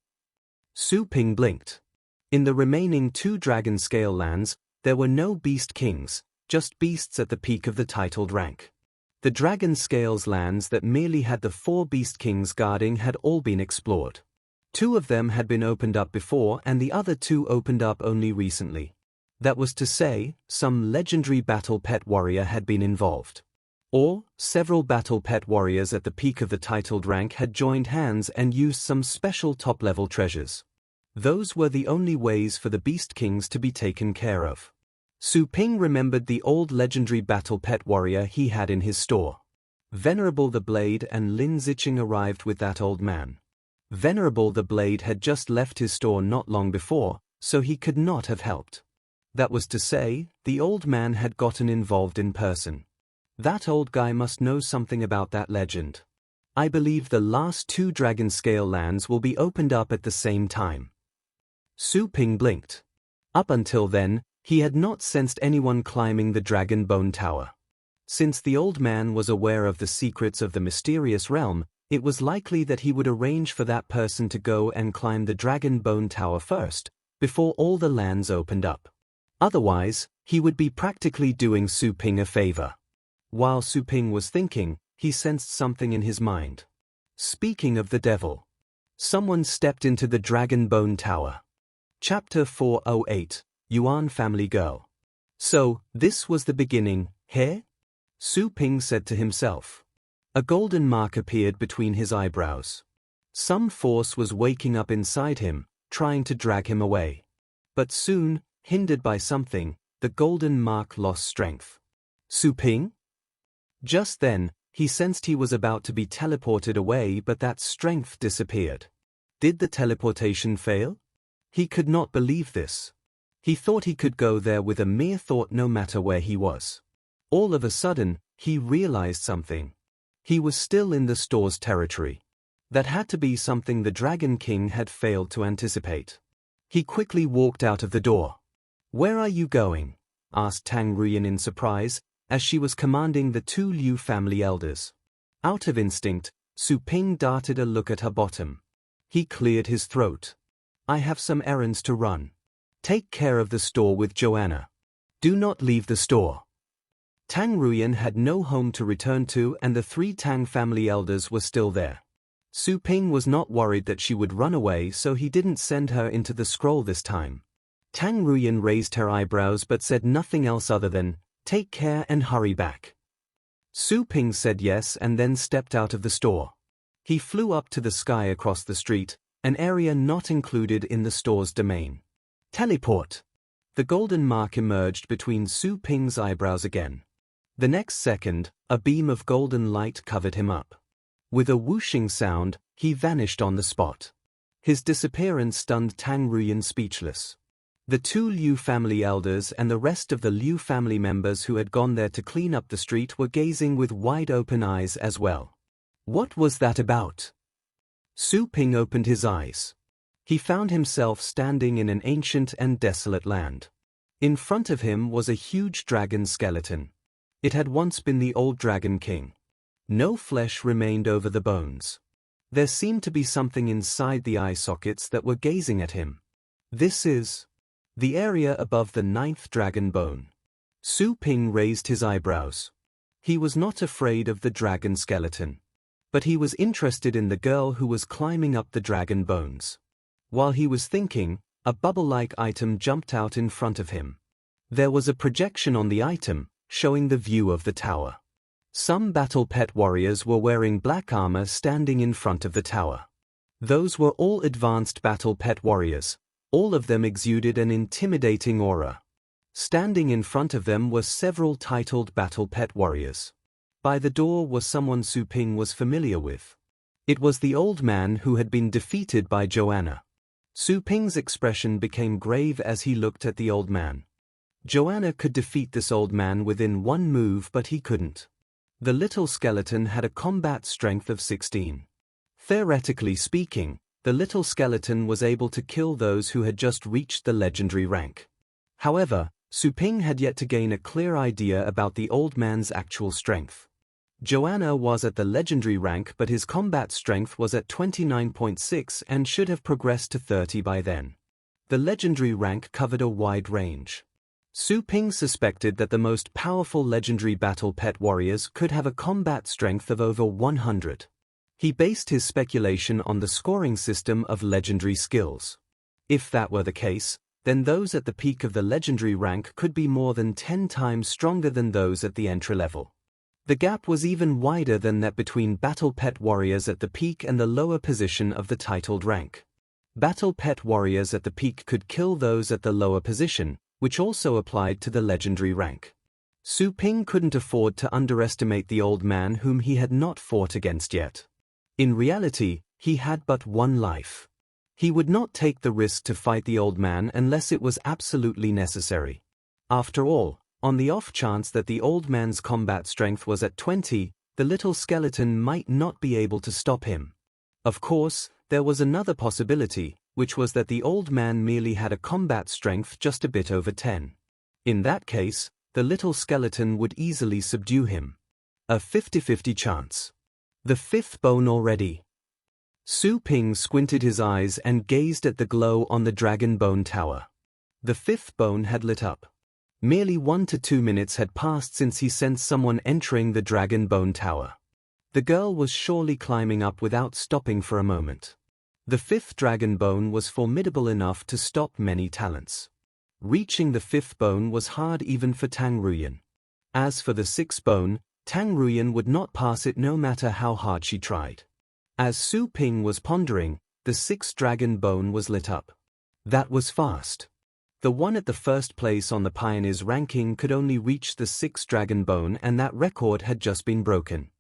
Su Ping blinked. In the remaining 2 dragon scale lands, there were no beast kings, just beasts at the peak of the titled rank. The dragon scales lands that merely had the 4 beast kings guarding had all been explored. 2 of them had been opened up before and the other 2 opened up only recently. That was to say, some legendary battle pet warrior had been involved. Or, several battle pet warriors at the peak of the titled rank had joined hands and used some special top-level treasures. Those were the only ways for the beast kings to be taken care of. Su Ping remembered the old legendary battle pet warrior he had in his store. Venerable the Blade and Lin Zicheng arrived with that old man. Venerable the Blade had just left his store not long before, so he could not have helped. That was to say, the old man had gotten involved in person. That old guy must know something about that legend. I believe the last 2 dragon scale lands will be opened up at the same time. Su Ping blinked. Up until then, he had not sensed anyone climbing the Dragon Bone Tower. Since the old man was aware of the secrets of the mysterious realm, it was likely that he would arrange for that person to go and climb the Dragon Bone Tower first, before all the lands opened up. Otherwise, he would be practically doing Su Ping a favor. While Su Ping was thinking, he sensed something in his mind. Speaking of the devil, someone stepped into the Dragon Bone Tower. Chapter 408, Yuan Family Girl. So, this was the beginning, hey? Su Ping said to himself. A golden mark appeared between his eyebrows. Some force was waking up inside him, trying to drag him away. But soon, hindered by something, the golden mark lost strength. Su Ping? Just then, he sensed he was about to be teleported away, but that strength disappeared. Did the teleportation fail? He could not believe this. He thought he could go there with a mere thought no matter where he was. All of a sudden, he realized something. He was still in the store's territory. That had to be something the Dragon King had failed to anticipate. He quickly walked out of the door. "Where are you going?" asked Tang Ruyan in surprise, as she was commanding the two Liu family elders. Out of instinct, Su Ping darted a look at her bottom. He cleared his throat. "I have some errands to run. Take care of the store with Joanna. Do not leave the store." Tang Ruyan had no home to return to, and the three Tang family elders were still there. Su Ping was not worried that she would run away, so he didn't send her into the scroll this time. Tang Ruyan raised her eyebrows but said nothing else other than, "Take care and hurry back." Su Ping said yes and then stepped out of the store. He flew up to the sky across the street, an area not included in the store's domain. Teleport! The golden mark emerged between Su Ping's eyebrows again. The next second, a beam of golden light covered him up. With a whooshing sound, he vanished on the spot. His disappearance stunned Tang Ruyan speechless. The two Liu family elders and the rest of the Liu family members who had gone there to clean up the street were gazing with wide-open eyes as well. What was that about? Su Ping opened his eyes. He found himself standing in an ancient and desolate land. In front of him was a huge dragon skeleton. It had once been the old Dragon King. No flesh remained over the bones. There seemed to be something inside the eye sockets that were gazing at him. This is the area above the 9th dragon bone. Su Ping raised his eyebrows. He was not afraid of the dragon skeleton. But he was interested in the girl who was climbing up the dragon bones. While he was thinking, a bubble-like item jumped out in front of him. There was a projection on the item, showing the view of the tower. Some battle pet warriors were wearing black armor standing in front of the tower. Those were all advanced battle pet warriors. All of them exuded an intimidating aura. Standing in front of them were several titled battle pet warriors. By the door was someone Su Ping was familiar with. It was the old man who had been defeated by Joanna. Su Ping's expression became grave as he looked at the old man. Joanna could defeat this old man within one move, but he couldn't. The little skeleton had a combat strength of 16. Theoretically speaking, the little skeleton was able to kill those who had just reached the legendary rank. However, Su Ping had yet to gain a clear idea about the old man's actual strength. Joanna was at the legendary rank, but his combat strength was at 29.6 and should have progressed to 30 by then. The legendary rank covered a wide range. Su Ping suspected that the most powerful legendary battle pet warriors could have a combat strength of over 100. He based his speculation on the scoring system of legendary skills. If that were the case, then those at the peak of the legendary rank could be more than 10 times stronger than those at the entry level. The gap was even wider than that between battle pet warriors at the peak and the lower position of the titled rank. Battle pet warriors at the peak could kill those at the lower position, which also applied to the legendary rank. Su Ping couldn't afford to underestimate the old man whom he had not fought against yet. In reality, he had but one life. He would not take the risk to fight the old man unless it was absolutely necessary. After all, on the off chance that the old man's combat strength was at 20, the little skeleton might not be able to stop him. Of course, there was another possibility. which was that the old man merely had a combat strength just a bit over 10. In that case, the little skeleton would easily subdue him. A 50-50 chance. The 5th bone already. Su Ping squinted his eyes and gazed at the glow on the dragon bone tower. The 5th bone had lit up. Merely 1 to 2 minutes had passed since he sensed someone entering the dragon bone tower. The girl was surely climbing up without stopping for a moment. The 5th dragon bone was formidable enough to stop many talents. Reaching the 5th bone was hard even for Tang Ruyan. As for the 6th bone, Tang Ruyan would not pass it no matter how hard she tried. As Su Ping was pondering, the 6th dragon bone was lit up. That was fast. The one at the first place on the Pioneers ranking could only reach the 6th dragon bone, and that record had just been broken.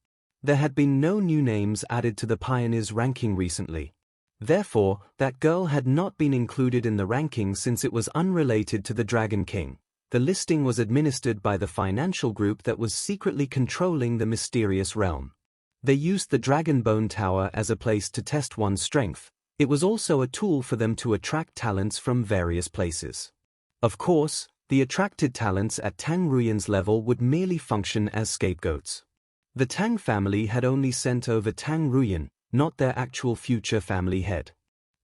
There had been no new names added to the Pioneers ranking recently. Therefore, that girl had not been included in the ranking since it was unrelated to the Dragon King. The listing was administered by the financial group that was secretly controlling the mysterious realm. They used the Dragon Bone Tower as a place to test one's strength. It was also a tool for them to attract talents from various places. Of course, the attracted talents at Tang Ruyan's level would merely function as scapegoats. The Tang family had only sent over Tang Ruyan, not their actual future family head.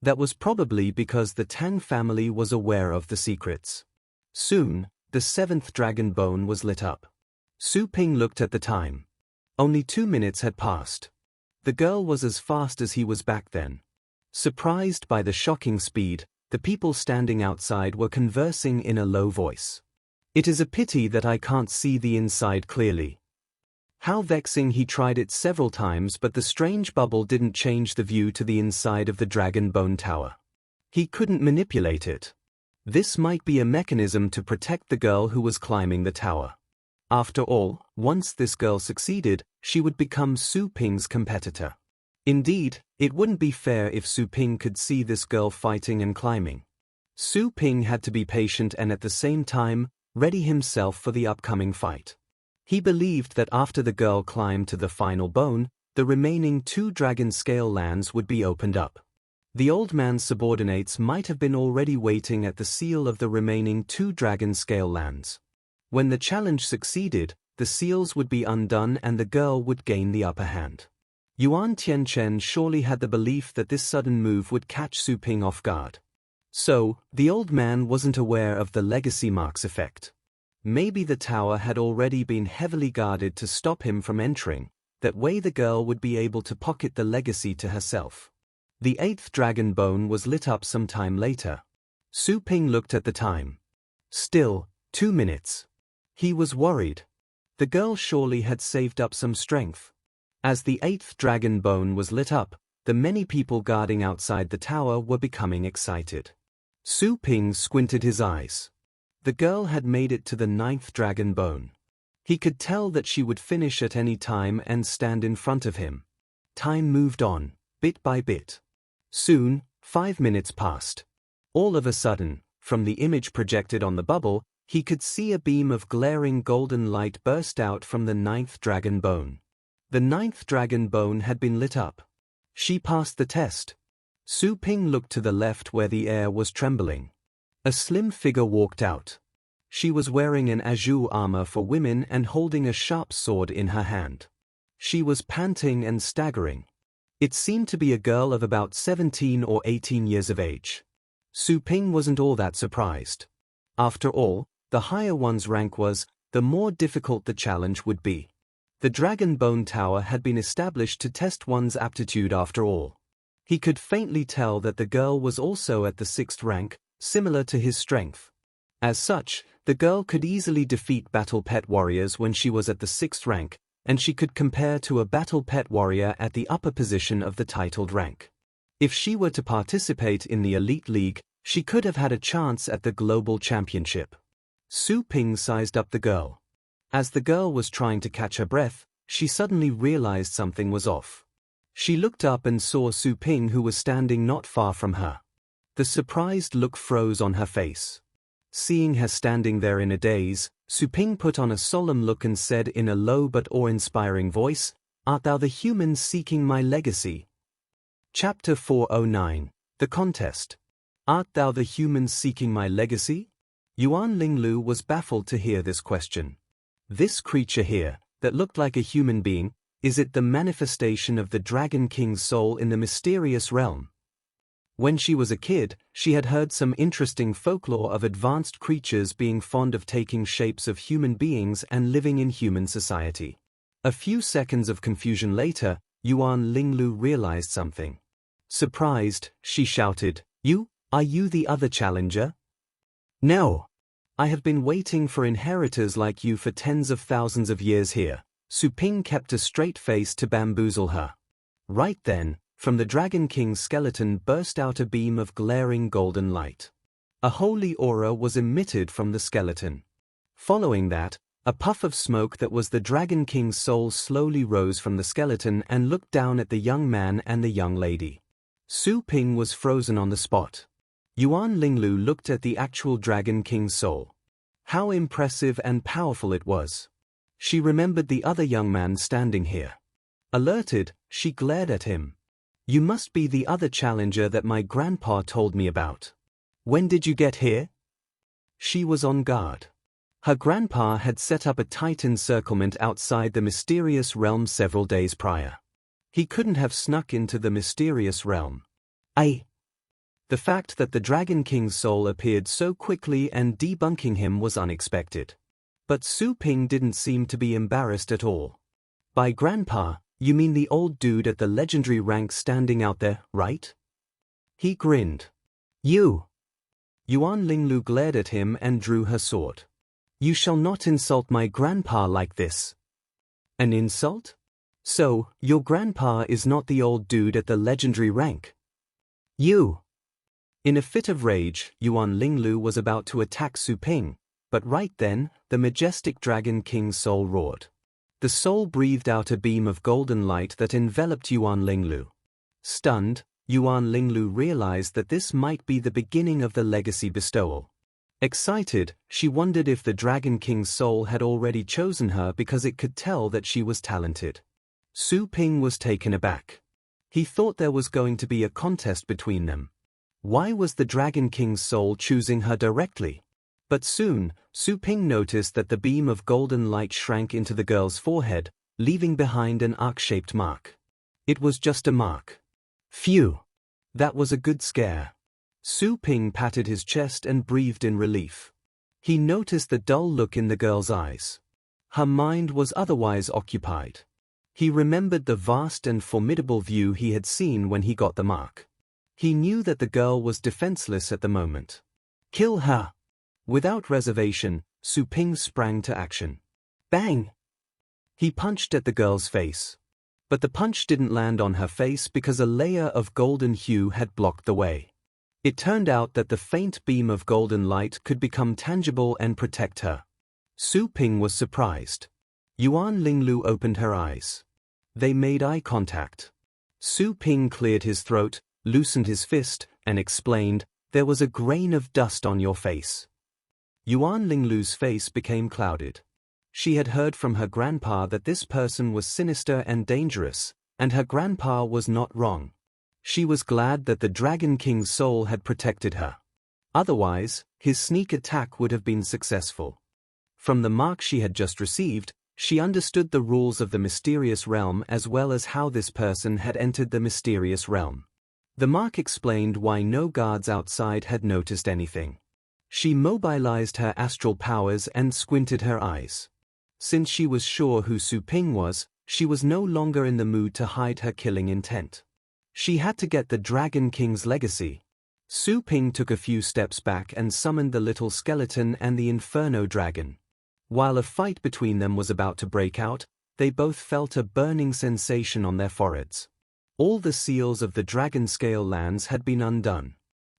That was probably because the Tang family was aware of the secrets. Soon, the 7th dragon bone was lit up. Su Ping looked at the time. Only 2 minutes had passed. The girl was as fast as he was back then. Surprised by the shocking speed, the people standing outside were conversing in a low voice. It is a pity that I can't see the inside clearly. How vexing. He tried it several times, but the strange bubble didn't change the view to the inside of the Dragon Bone Tower. He couldn't manipulate it. This might be a mechanism to protect the girl who was climbing the tower. After all, once this girl succeeded, she would become Su Ping's competitor. Indeed, it wouldn't be fair if Su Ping could see this girl fighting and climbing. Su Ping had to be patient and at the same time, ready himself for the upcoming fight. He believed that after the girl climbed to the final bone, the remaining 2 dragon scale lands would be opened up. The old man's subordinates might have been already waiting at the seal of the remaining 2 dragon scale lands. When the challenge succeeded, the seals would be undone and the girl would gain the upper hand. Yuan Tianchen surely had the belief that this sudden move would catch Su Ping off guard. So, the old man wasn't aware of the legacy marks effect. Maybe the tower had already been heavily guarded to stop him from entering, that way the girl would be able to pocket the legacy to herself. The 8th dragon bone was lit up some time later. Su Ping looked at the time. Still, 2 minutes. He was worried. The girl surely had saved up some strength. As the 8th dragon bone was lit up, the many people guarding outside the tower were becoming excited. Su Ping squinted his eyes. The girl had made it to the 9th dragon bone. He could tell that she would finish at any time and stand in front of him. Time moved on, bit by bit. Soon, 5 minutes passed. All of a sudden, from the image projected on the bubble, he could see a beam of glaring golden light burst out from the 9th dragon bone. The 9th dragon bone had been lit up. She passed the test. Su Ping looked to the left where the air was trembling. A slim figure walked out. She was wearing an azure armor for women and holding a sharp sword in her hand. She was panting and staggering. It seemed to be a girl of about 17 or 18 years of age. Su Ping wasn't all that surprised. After all, the higher one's rank was, the more difficult the challenge would be. The Dragon Bone Tower had been established to test one's aptitude after all. He could faintly tell that the girl was also at the 6th rank, similar to his strength. As such, the girl could easily defeat battle pet warriors when she was at the 6th rank, and she could compare to a battle pet warrior at the upper position of the titled rank. If she were to participate in the Elite League, she could have had a chance at the Global Championship. Su Ping sized up the girl. As the girl was trying to catch her breath, she suddenly realized something was off. She looked up and saw Su Ping, who was standing not far from her. The surprised look froze on her face. Seeing her standing there in a daze, Su Ping put on a solemn look and said in a low but awe-inspiring voice, "Art thou the human seeking my legacy?" Chapter 409, The Contest. Art thou the human seeking my legacy? Yuan Linglu was baffled to hear this question. This creature here, that looked like a human being, is it the manifestation of the Dragon King's soul in the mysterious realm? When she was a kid, she had heard some interesting folklore of advanced creatures being fond of taking shapes of human beings and living in human society. A few seconds of confusion later, Yuan Linglu realized something. Surprised, she shouted, Are you the other challenger? No. I have been waiting for inheritors like you for tens of thousands of years here. Su Ping kept a straight face to bamboozle her. Right then, from the Dragon King's skeleton burst out a beam of glaring golden light. A holy aura was emitted from the skeleton. Following that, a puff of smoke that was the Dragon King's soul slowly rose from the skeleton and looked down at the young man and the young lady. Su Ping was frozen on the spot. Yuan Linglu looked at the actual Dragon King's soul. How impressive and powerful it was. She remembered the other young man standing here. Alerted, she glared at him. You must be the other challenger that my grandpa told me about. When did you get here? She was on guard. Her grandpa had set up a tight encirclement outside the mysterious realm several days prior. He couldn't have snuck into the mysterious realm. The fact that the Dragon King's soul appeared so quickly and debunking him was unexpected. But Su Ping didn't seem to be embarrassed at all. By grandpa, you mean the old dude at the legendary rank standing out there, right? He grinned. You! Yuan Linglu glared at him and drew her sword. You shall not insult my grandpa like this. An insult? So, your grandpa is not the old dude at the legendary rank? You! In a fit of rage, Yuan Linglu was about to attack Su Ping, but right then, the majestic Dragon King's soul roared. The soul breathed out a beam of golden light that enveloped Yuan Linglu. Stunned, Yuan Linglu realized that this might be the beginning of the legacy bestowal. Excited, she wondered if the Dragon King's soul had already chosen her because it could tell that she was talented. Su Ping was taken aback. He thought there was going to be a contest between them. Why was the Dragon King's soul choosing her directly? But soon, Su Ping noticed that the beam of golden light shrank into the girl's forehead, leaving behind an arc-shaped mark. It was just a mark. Phew! That was a good scare. Su Ping patted his chest and breathed in relief. He noticed the dull look in the girl's eyes. Her mind was otherwise occupied. He remembered the vast and formidable view he had seen when he got the mark. He knew that the girl was defenseless at the moment. Kill her! Without reservation, Su Ping sprang to action. Bang! He punched at the girl's face. But the punch didn't land on her face because a layer of golden hue had blocked the way. It turned out that the faint beam of golden light could become tangible and protect her. Su Ping was surprised. Yuan Linglu opened her eyes. They made eye contact. Su Ping cleared his throat, loosened his fist, and explained, "There was a grain of dust on your face." Yuan Linglu's face became clouded. She had heard from her grandpa that this person was sinister and dangerous, and her grandpa was not wrong. She was glad that the Dragon King's soul had protected her. Otherwise, his sneak attack would have been successful. From the mark she had just received, she understood the rules of the mysterious realm as well as how this person had entered the mysterious realm. The mark explained why no guards outside had noticed anything. She mobilized her astral powers and squinted her eyes. Since she was sure who Su Ping was, she was no longer in the mood to hide her killing intent. She had to get the Dragon King's legacy. Su Ping took a few steps back and summoned the little skeleton and the Inferno Dragon. While a fight between them was about to break out, they both felt a burning sensation on their foreheads. All the seals of the Dragon Scale lands had been undone.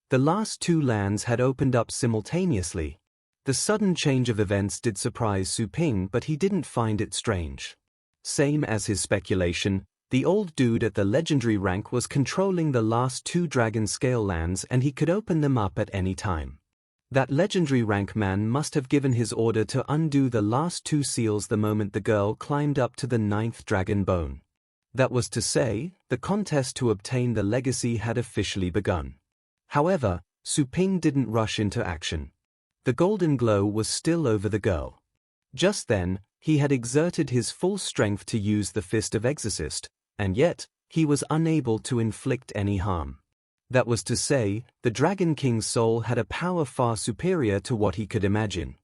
The last two lands had opened up simultaneously. The sudden change of events did surprise Su Ping, but he didn't find it strange. Same as his speculation, the old dude at the legendary rank was controlling the last two Dragon Scale lands and he could open them up at any time. That legendary rank man must have given his order to undo the last two seals the moment the girl climbed up to the 9th dragon bone. That was to say, the contest to obtain the legacy had officially begun. However, Su Ping didn't rush into action. The golden glow was still over the girl. Just then, he had exerted his full strength to use the Fist of Exorcist, and yet, he was unable to inflict any harm. That was to say, the Dragon King's soul had a power far superior to what he could imagine.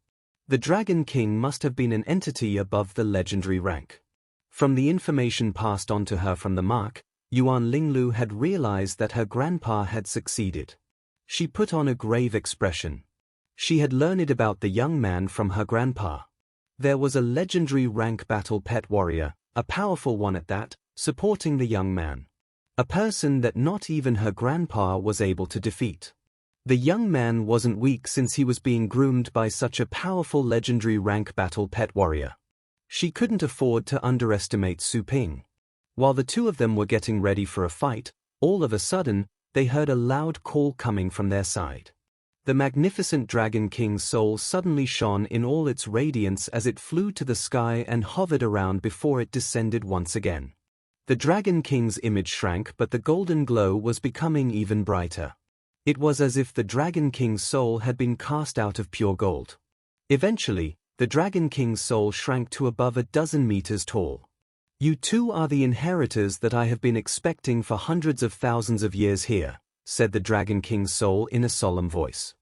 The Dragon King must have been an entity above the legendary rank. From the information passed on to her from the mark, Yuan Linglu had realized that her grandpa had succeeded. She put on a grave expression. She had learned about the young man from her grandpa. There was a legendary rank battle pet warrior, a powerful one at that, supporting the young man. A person that not even her grandpa was able to defeat. The young man wasn't weak since he was being groomed by such a powerful legendary rank battle pet warrior. She couldn't afford to underestimate Su Ping. While the two of them were getting ready for a fight, all of a sudden, they heard a loud call coming from their side. The magnificent Dragon King's soul suddenly shone in all its radiance as it flew to the sky and hovered around before it descended once again. The Dragon King's image shrank, but the golden glow was becoming even brighter. It was as if the Dragon King's soul had been cast out of pure gold. Eventually, the Dragon King's soul shrank to above 12 meters tall. "You two are the inheritors that I have been expecting for hundreds of thousands of years here," said the Dragon King's soul in a solemn voice.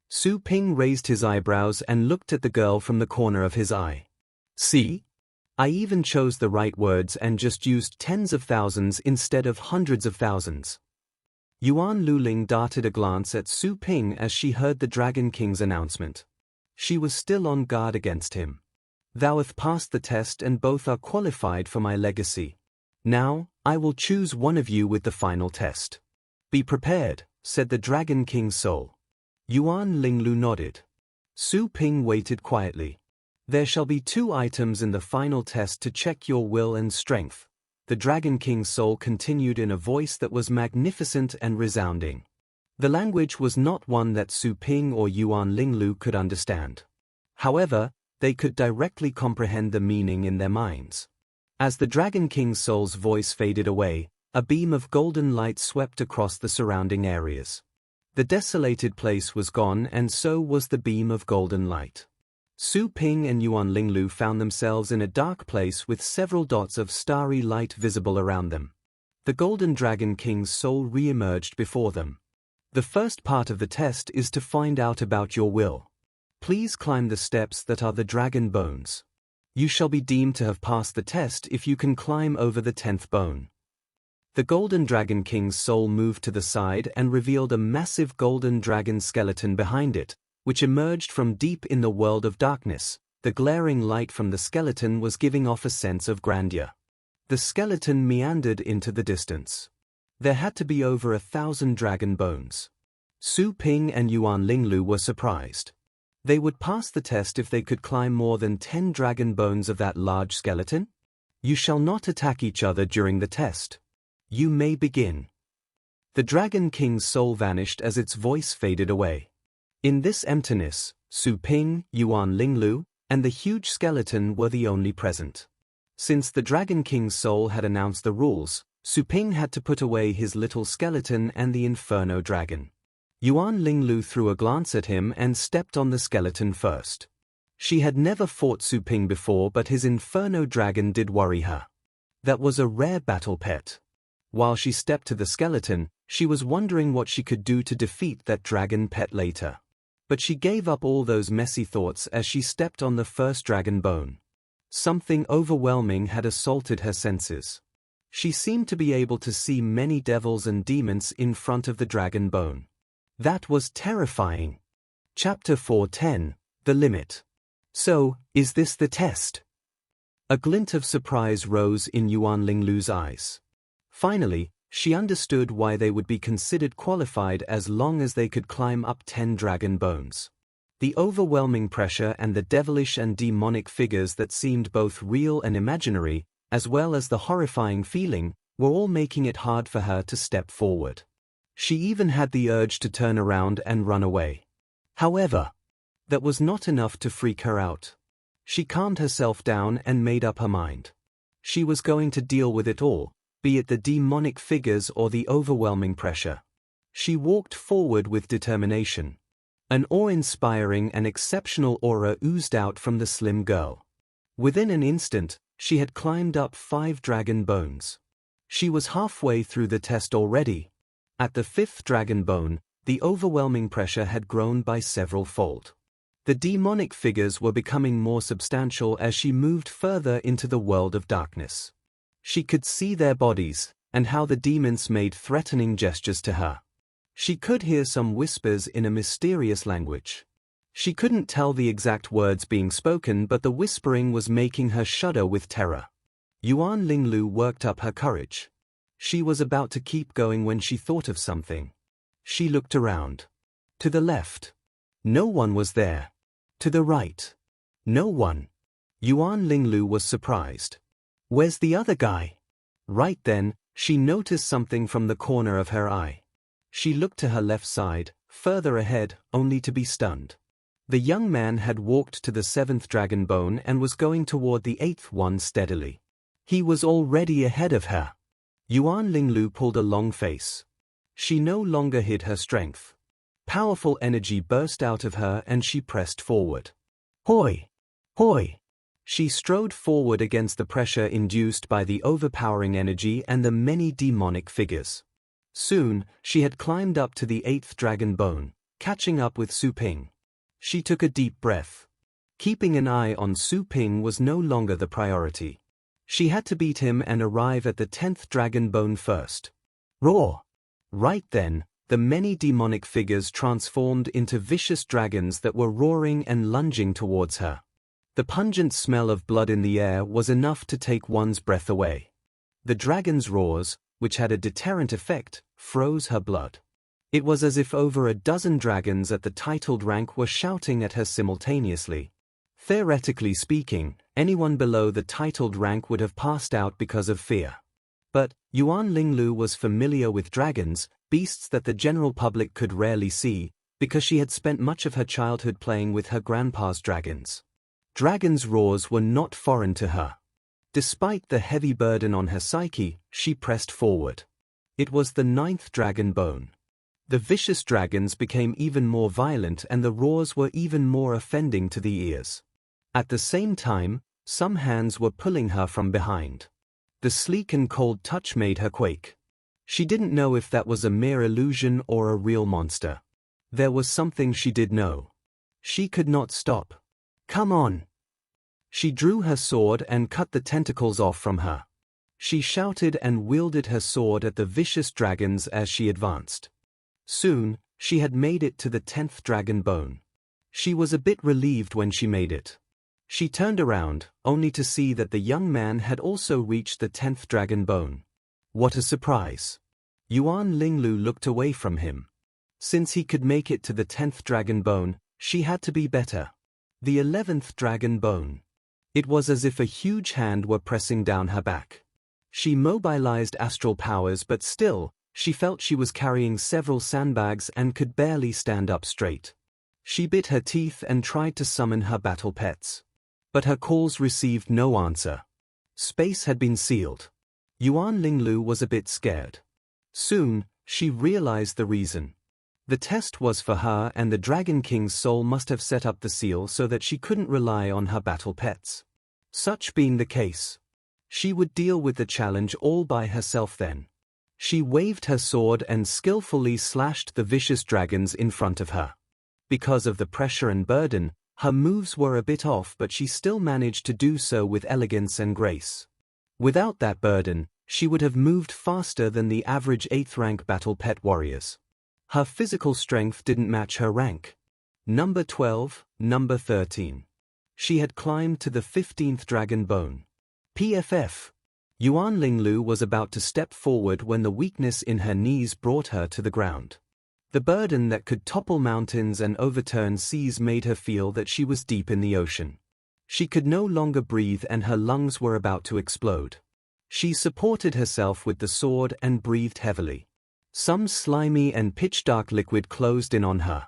Su Ping raised his eyebrows and looked at the girl from the corner of his eye. "See? I even chose the right words and just used tens of thousands instead of hundreds of thousands." Yuan Luling darted a glance at Su Ping as she heard the Dragon King's announcement. She was still on guard against him. "Thou hast passed the test and both are qualified for my legacy. Now, I will choose one of you with the final test." "Be prepared," said the Dragon King's soul. Yuan Linglu nodded. Su Ping waited quietly. "There shall be 2 items in the final test to check your will and strength," the Dragon King's soul continued in a voice that was magnificent and resounding. The language was not one that Su Ping or Yuan Linglu could understand. However, they could directly comprehend the meaning in their minds. As the Dragon King's soul's voice faded away, a beam of golden light swept across the surrounding areas. The desolated place was gone, and so was the beam of golden light. Su Ping and Yuan Linglu found themselves in a dark place with several dots of starry light visible around them. The Golden Dragon King's soul re-emerged before them. "The first part of the test is to find out about your will. Please climb the steps that are the dragon bones. You shall be deemed to have passed the test if you can climb over the 10th bone." The Golden Dragon King's soul moved to the side and revealed a massive golden dragon skeleton behind it, which emerged from deep in the world of darkness. The glaring light from the skeleton was giving off a sense of grandeur. The skeleton meandered into the distance. There had to be over 1,000 dragon bones. Su Ping and Yuan Linglu were surprised. They would pass the test if they could climb more than 10 dragon bones of that large skeleton? "You shall not attack each other during the test. You may begin." The Dragon King's soul vanished as its voice faded away. In this emptiness, Su Ping, Yuan Linglu, and the huge skeleton were the only present. Since the Dragon King's soul had announced the rules, Su Ping had to put away his little skeleton and the Inferno Dragon. Yuan Linglu threw a glance at him and stepped on the skeleton first. She had never fought Su Ping before, but his Inferno Dragon did worry her. That was a rare battle pet. While she stepped to the skeleton, she was wondering what she could do to defeat that dragon pet later. But she gave up all those messy thoughts as she stepped on the first dragon bone. Something overwhelming had assaulted her senses. She seemed to be able to see many devils and demons in front of the dragon bone. That was terrifying. Chapter 410, The Limit. "So, is this the test?" A glint of surprise rose in Yuan Linglu's eyes. Finally, she understood why they would be considered qualified as long as they could climb up 10 dragon bones. The overwhelming pressure and the devilish and demonic figures that seemed both real and imaginary, as well as the horrifying feeling, were all making it hard for her to step forward. She even had the urge to turn around and run away. However, that was not enough to freak her out. She calmed herself down and made up her mind. She was going to deal with it all, be it the demonic figures or the overwhelming pressure. She walked forward with determination. An awe-inspiring and exceptional aura oozed out from the slim girl. Within an instant, she had climbed up 5 dragon bones. She was halfway through the test already. At the 5th dragon bone, the overwhelming pressure had grown by several-fold. The demonic figures were becoming more substantial as she moved further into the world of darkness. She could see their bodies, and how the demons made threatening gestures to her. She could hear some whispers in a mysterious language. She couldn't tell the exact words being spoken, but the whispering was making her shudder with terror. Yuan Linglu worked up her courage. She was about to keep going when she thought of something. She looked around. To the left. No one was there. To the right. No one. Yuan Linglu was surprised. Where's the other guy? Right then, she noticed something from the corner of her eye. She looked to her left side, further ahead, only to be stunned. The young man had walked to the 7th dragon bone and was going toward the 8th one steadily. He was already ahead of her. Yuan Linglu pulled a long face. She no longer hid her strength. Powerful energy burst out of her and she pressed forward. Hoi! Hoi! She strode forward against the pressure induced by the overpowering energy and the many demonic figures. Soon, she had climbed up to the 8th dragon bone, catching up with Su Ping. She took a deep breath. Keeping an eye on Su Ping was no longer the priority. She had to beat him and arrive at the 10th dragon bone first. Roar! Right then, the many demonic figures transformed into vicious dragons that were roaring and lunging towards her. The pungent smell of blood in the air was enough to take one's breath away. The dragon's roars, which had a deterrent effect, froze her blood. It was as if over a dozen dragons at the titled rank were shouting at her simultaneously. Theoretically speaking, anyone below the titled rank would have passed out because of fear. But Yuan Linglu was familiar with dragons, beasts that the general public could rarely see, because she had spent much of her childhood playing with her grandpa's dragons. Dragons' roars were not foreign to her. Despite the heavy burden on her psyche, she pressed forward. It was the 9th dragon bone. The vicious dragons became even more violent and the roars were even more offending to the ears. At the same time, some hands were pulling her from behind. The sleek and cold touch made her quake. She didn't know if that was a mere illusion or a real monster. There was something she did know. She could not stop. Come on! She drew her sword and cut the tentacles off from her. She shouted and wielded her sword at the vicious dragons as she advanced. Soon, she had made it to the 10th dragon bone. She was a bit relieved when she made it. She turned around, only to see that the young man had also reached the 10th dragon bone. What a surprise! Yuan Linglu looked away from him. Since he could make it to the 10th dragon bone, she had to be better. The 11th dragon bone. It was as if a huge hand were pressing down her back. She mobilized astral powers, but still, she felt she was carrying several sandbags and could barely stand up straight. She bit her teeth and tried to summon her battle pets. But her calls received no answer. Space had been sealed. Yuan Linglu was a bit scared. Soon, she realized the reason. The test was for her and the Dragon King's soul must have set up the seal so that she couldn't rely on her battle pets. Such being the case, she would deal with the challenge all by herself then. She waved her sword and skillfully slashed the vicious dragons in front of her. Because of the pressure and burden, her moves were a bit off, but she still managed to do so with elegance and grace. Without that burden, she would have moved faster than the average 8th rank battle pet warriors. Her physical strength didn't match her rank. Number 12, number 13. She had climbed to the 15th dragon bone. PFF. Yuan Linglu was about to step forward when the weakness in her knees brought her to the ground. The burden that could topple mountains and overturn seas made her feel that she was deep in the ocean. She could no longer breathe and her lungs were about to explode. She supported herself with the sword and breathed heavily. Some slimy and pitch-dark liquid closed in on her.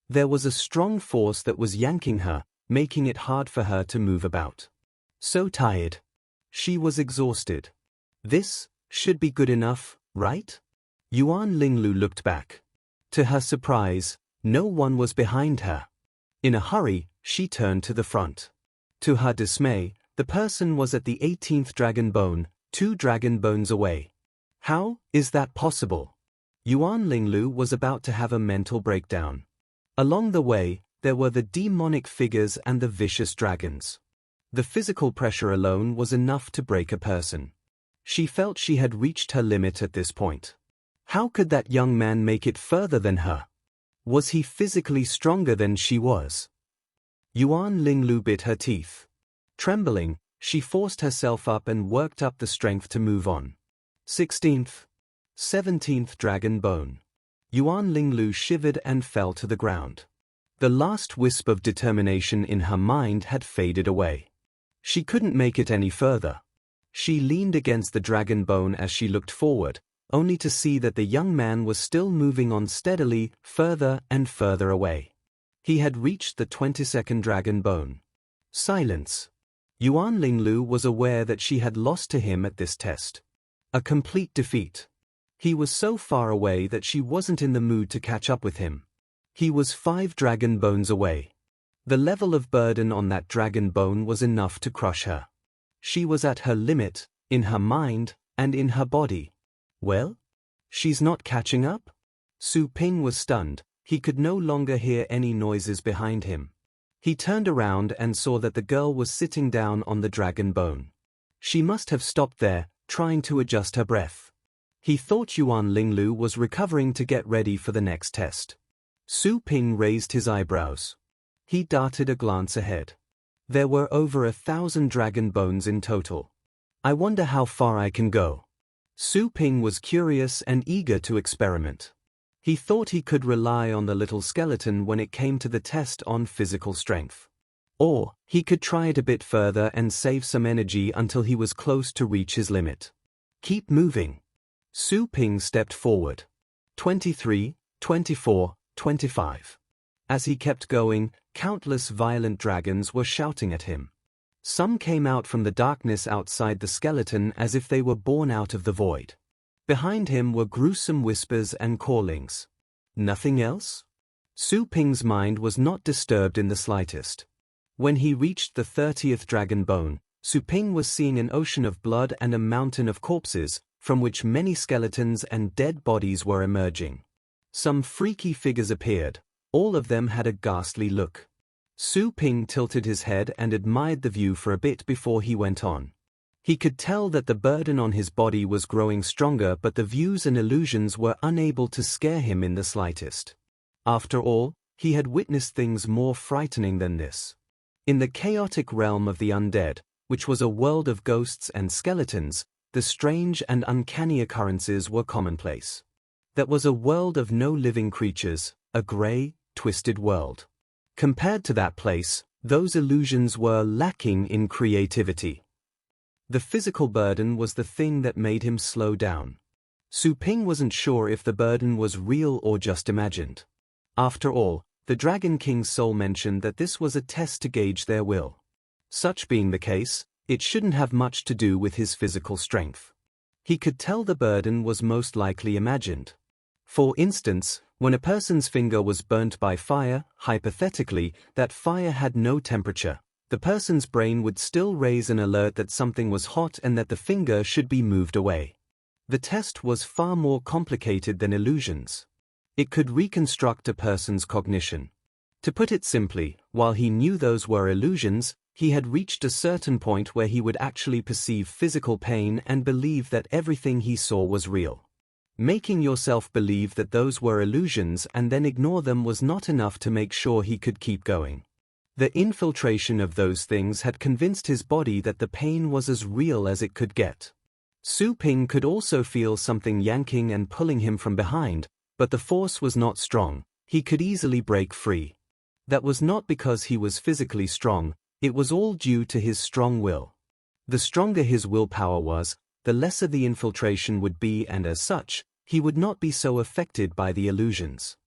There was a strong force that was yanking her, making it hard for her to move about. So tired. She was exhausted. This should be good enough, right? Yuan Linglu looked back. To her surprise, no one was behind her. In a hurry, she turned to the front. To her dismay, the person was at the 18th dragon bone, 2 dragon bones away. How is that possible? Yuan Linglu was about to have a mental breakdown. Along the way, there were the demonic figures and the vicious dragons. The physical pressure alone was enough to break a person. She felt she had reached her limit at this point. How could that young man make it further than her? Was he physically stronger than she was? Yuan Linglu bit her teeth. Trembling, she forced herself up and worked up the strength to move on. 16th, 17th dragon bone. Yuan Linglu shivered and fell to the ground. The last wisp of determination in her mind had faded away. She couldn't make it any further. She leaned against the dragon bone as she looked forward, only to see that the young man was still moving on steadily, further and further away. He had reached the 22nd dragon bone. Silence. Yuan Linglu was aware that she had lost to him at this test. A complete defeat. He was so far away that she wasn't in the mood to catch up with him. He was 5 dragon bones away. The level of burden on that dragon bone was enough to crush her. She was at her limit, in her mind, and in her body. Well? She's not catching up? Su Ping was stunned. He could no longer hear any noises behind him. He turned around and saw that the girl was sitting down on the dragon bone. She must have stopped there, trying to adjust her breath. He thought Yuan Linglu was recovering to get ready for the next test. Su Ping raised his eyebrows. He darted a glance ahead. There were over 1,000 dragon bones in total. I wonder how far I can go. Su Ping was curious and eager to experiment. He thought he could rely on the little skeleton when it came to the test on physical strength. Or, he could try it a bit further and save some energy until he was close to reach his limit. Keep moving. Su Ping stepped forward. 23, 24, 25. As he kept going, countless violent dragons were shouting at him. Some came out from the darkness outside the skeleton as if they were born out of the void. Behind him were gruesome whispers and callings. Nothing else? Su Ping's mind was not disturbed in the slightest. When he reached the 30th dragon bone, Su Ping was seeing an ocean of blood and a mountain of corpses, from which many skeletons and dead bodies were emerging. Some freaky figures appeared. All of them had a ghastly look. Su Ping tilted his head and admired the view for a bit before he went on. He could tell that the burden on his body was growing stronger, but the views and illusions were unable to scare him in the slightest. After all, he had witnessed things more frightening than this. In the chaotic realm of the undead, which was a world of ghosts and skeletons, the strange and uncanny occurrences were commonplace. That was a world of no living creatures, a grey, twisted world. Compared to that place, those illusions were lacking in creativity. The physical burden was the thing that made him slow down. Su Ping wasn't sure if the burden was real or just imagined. After all, the Dragon King's soul mentioned that this was a test to gauge their will. Such being the case, it shouldn't have much to do with his physical strength. He could tell the burden was most likely imagined. For instance, when a person's finger was burnt by fire, hypothetically, that fire had no temperature. The person's brain would still raise an alert that something was hot and that the finger should be moved away. The test was far more complicated than illusions. It could reconstruct a person's cognition. To put it simply, while he knew those were illusions, he had reached a certain point where he would actually perceive physical pain and believe that everything he saw was real. Making yourself believe that those were illusions and then ignore them was not enough to make sure he could keep going. The infiltration of those things had convinced his body that the pain was as real as it could get. Su Ping could also feel something yanking and pulling him from behind, but the force was not strong. He could easily break free. That was not because he was physically strong, it was all due to his strong will. The stronger his willpower was, the lesser the infiltration would be, and as such, he would not be so affected by the illusions.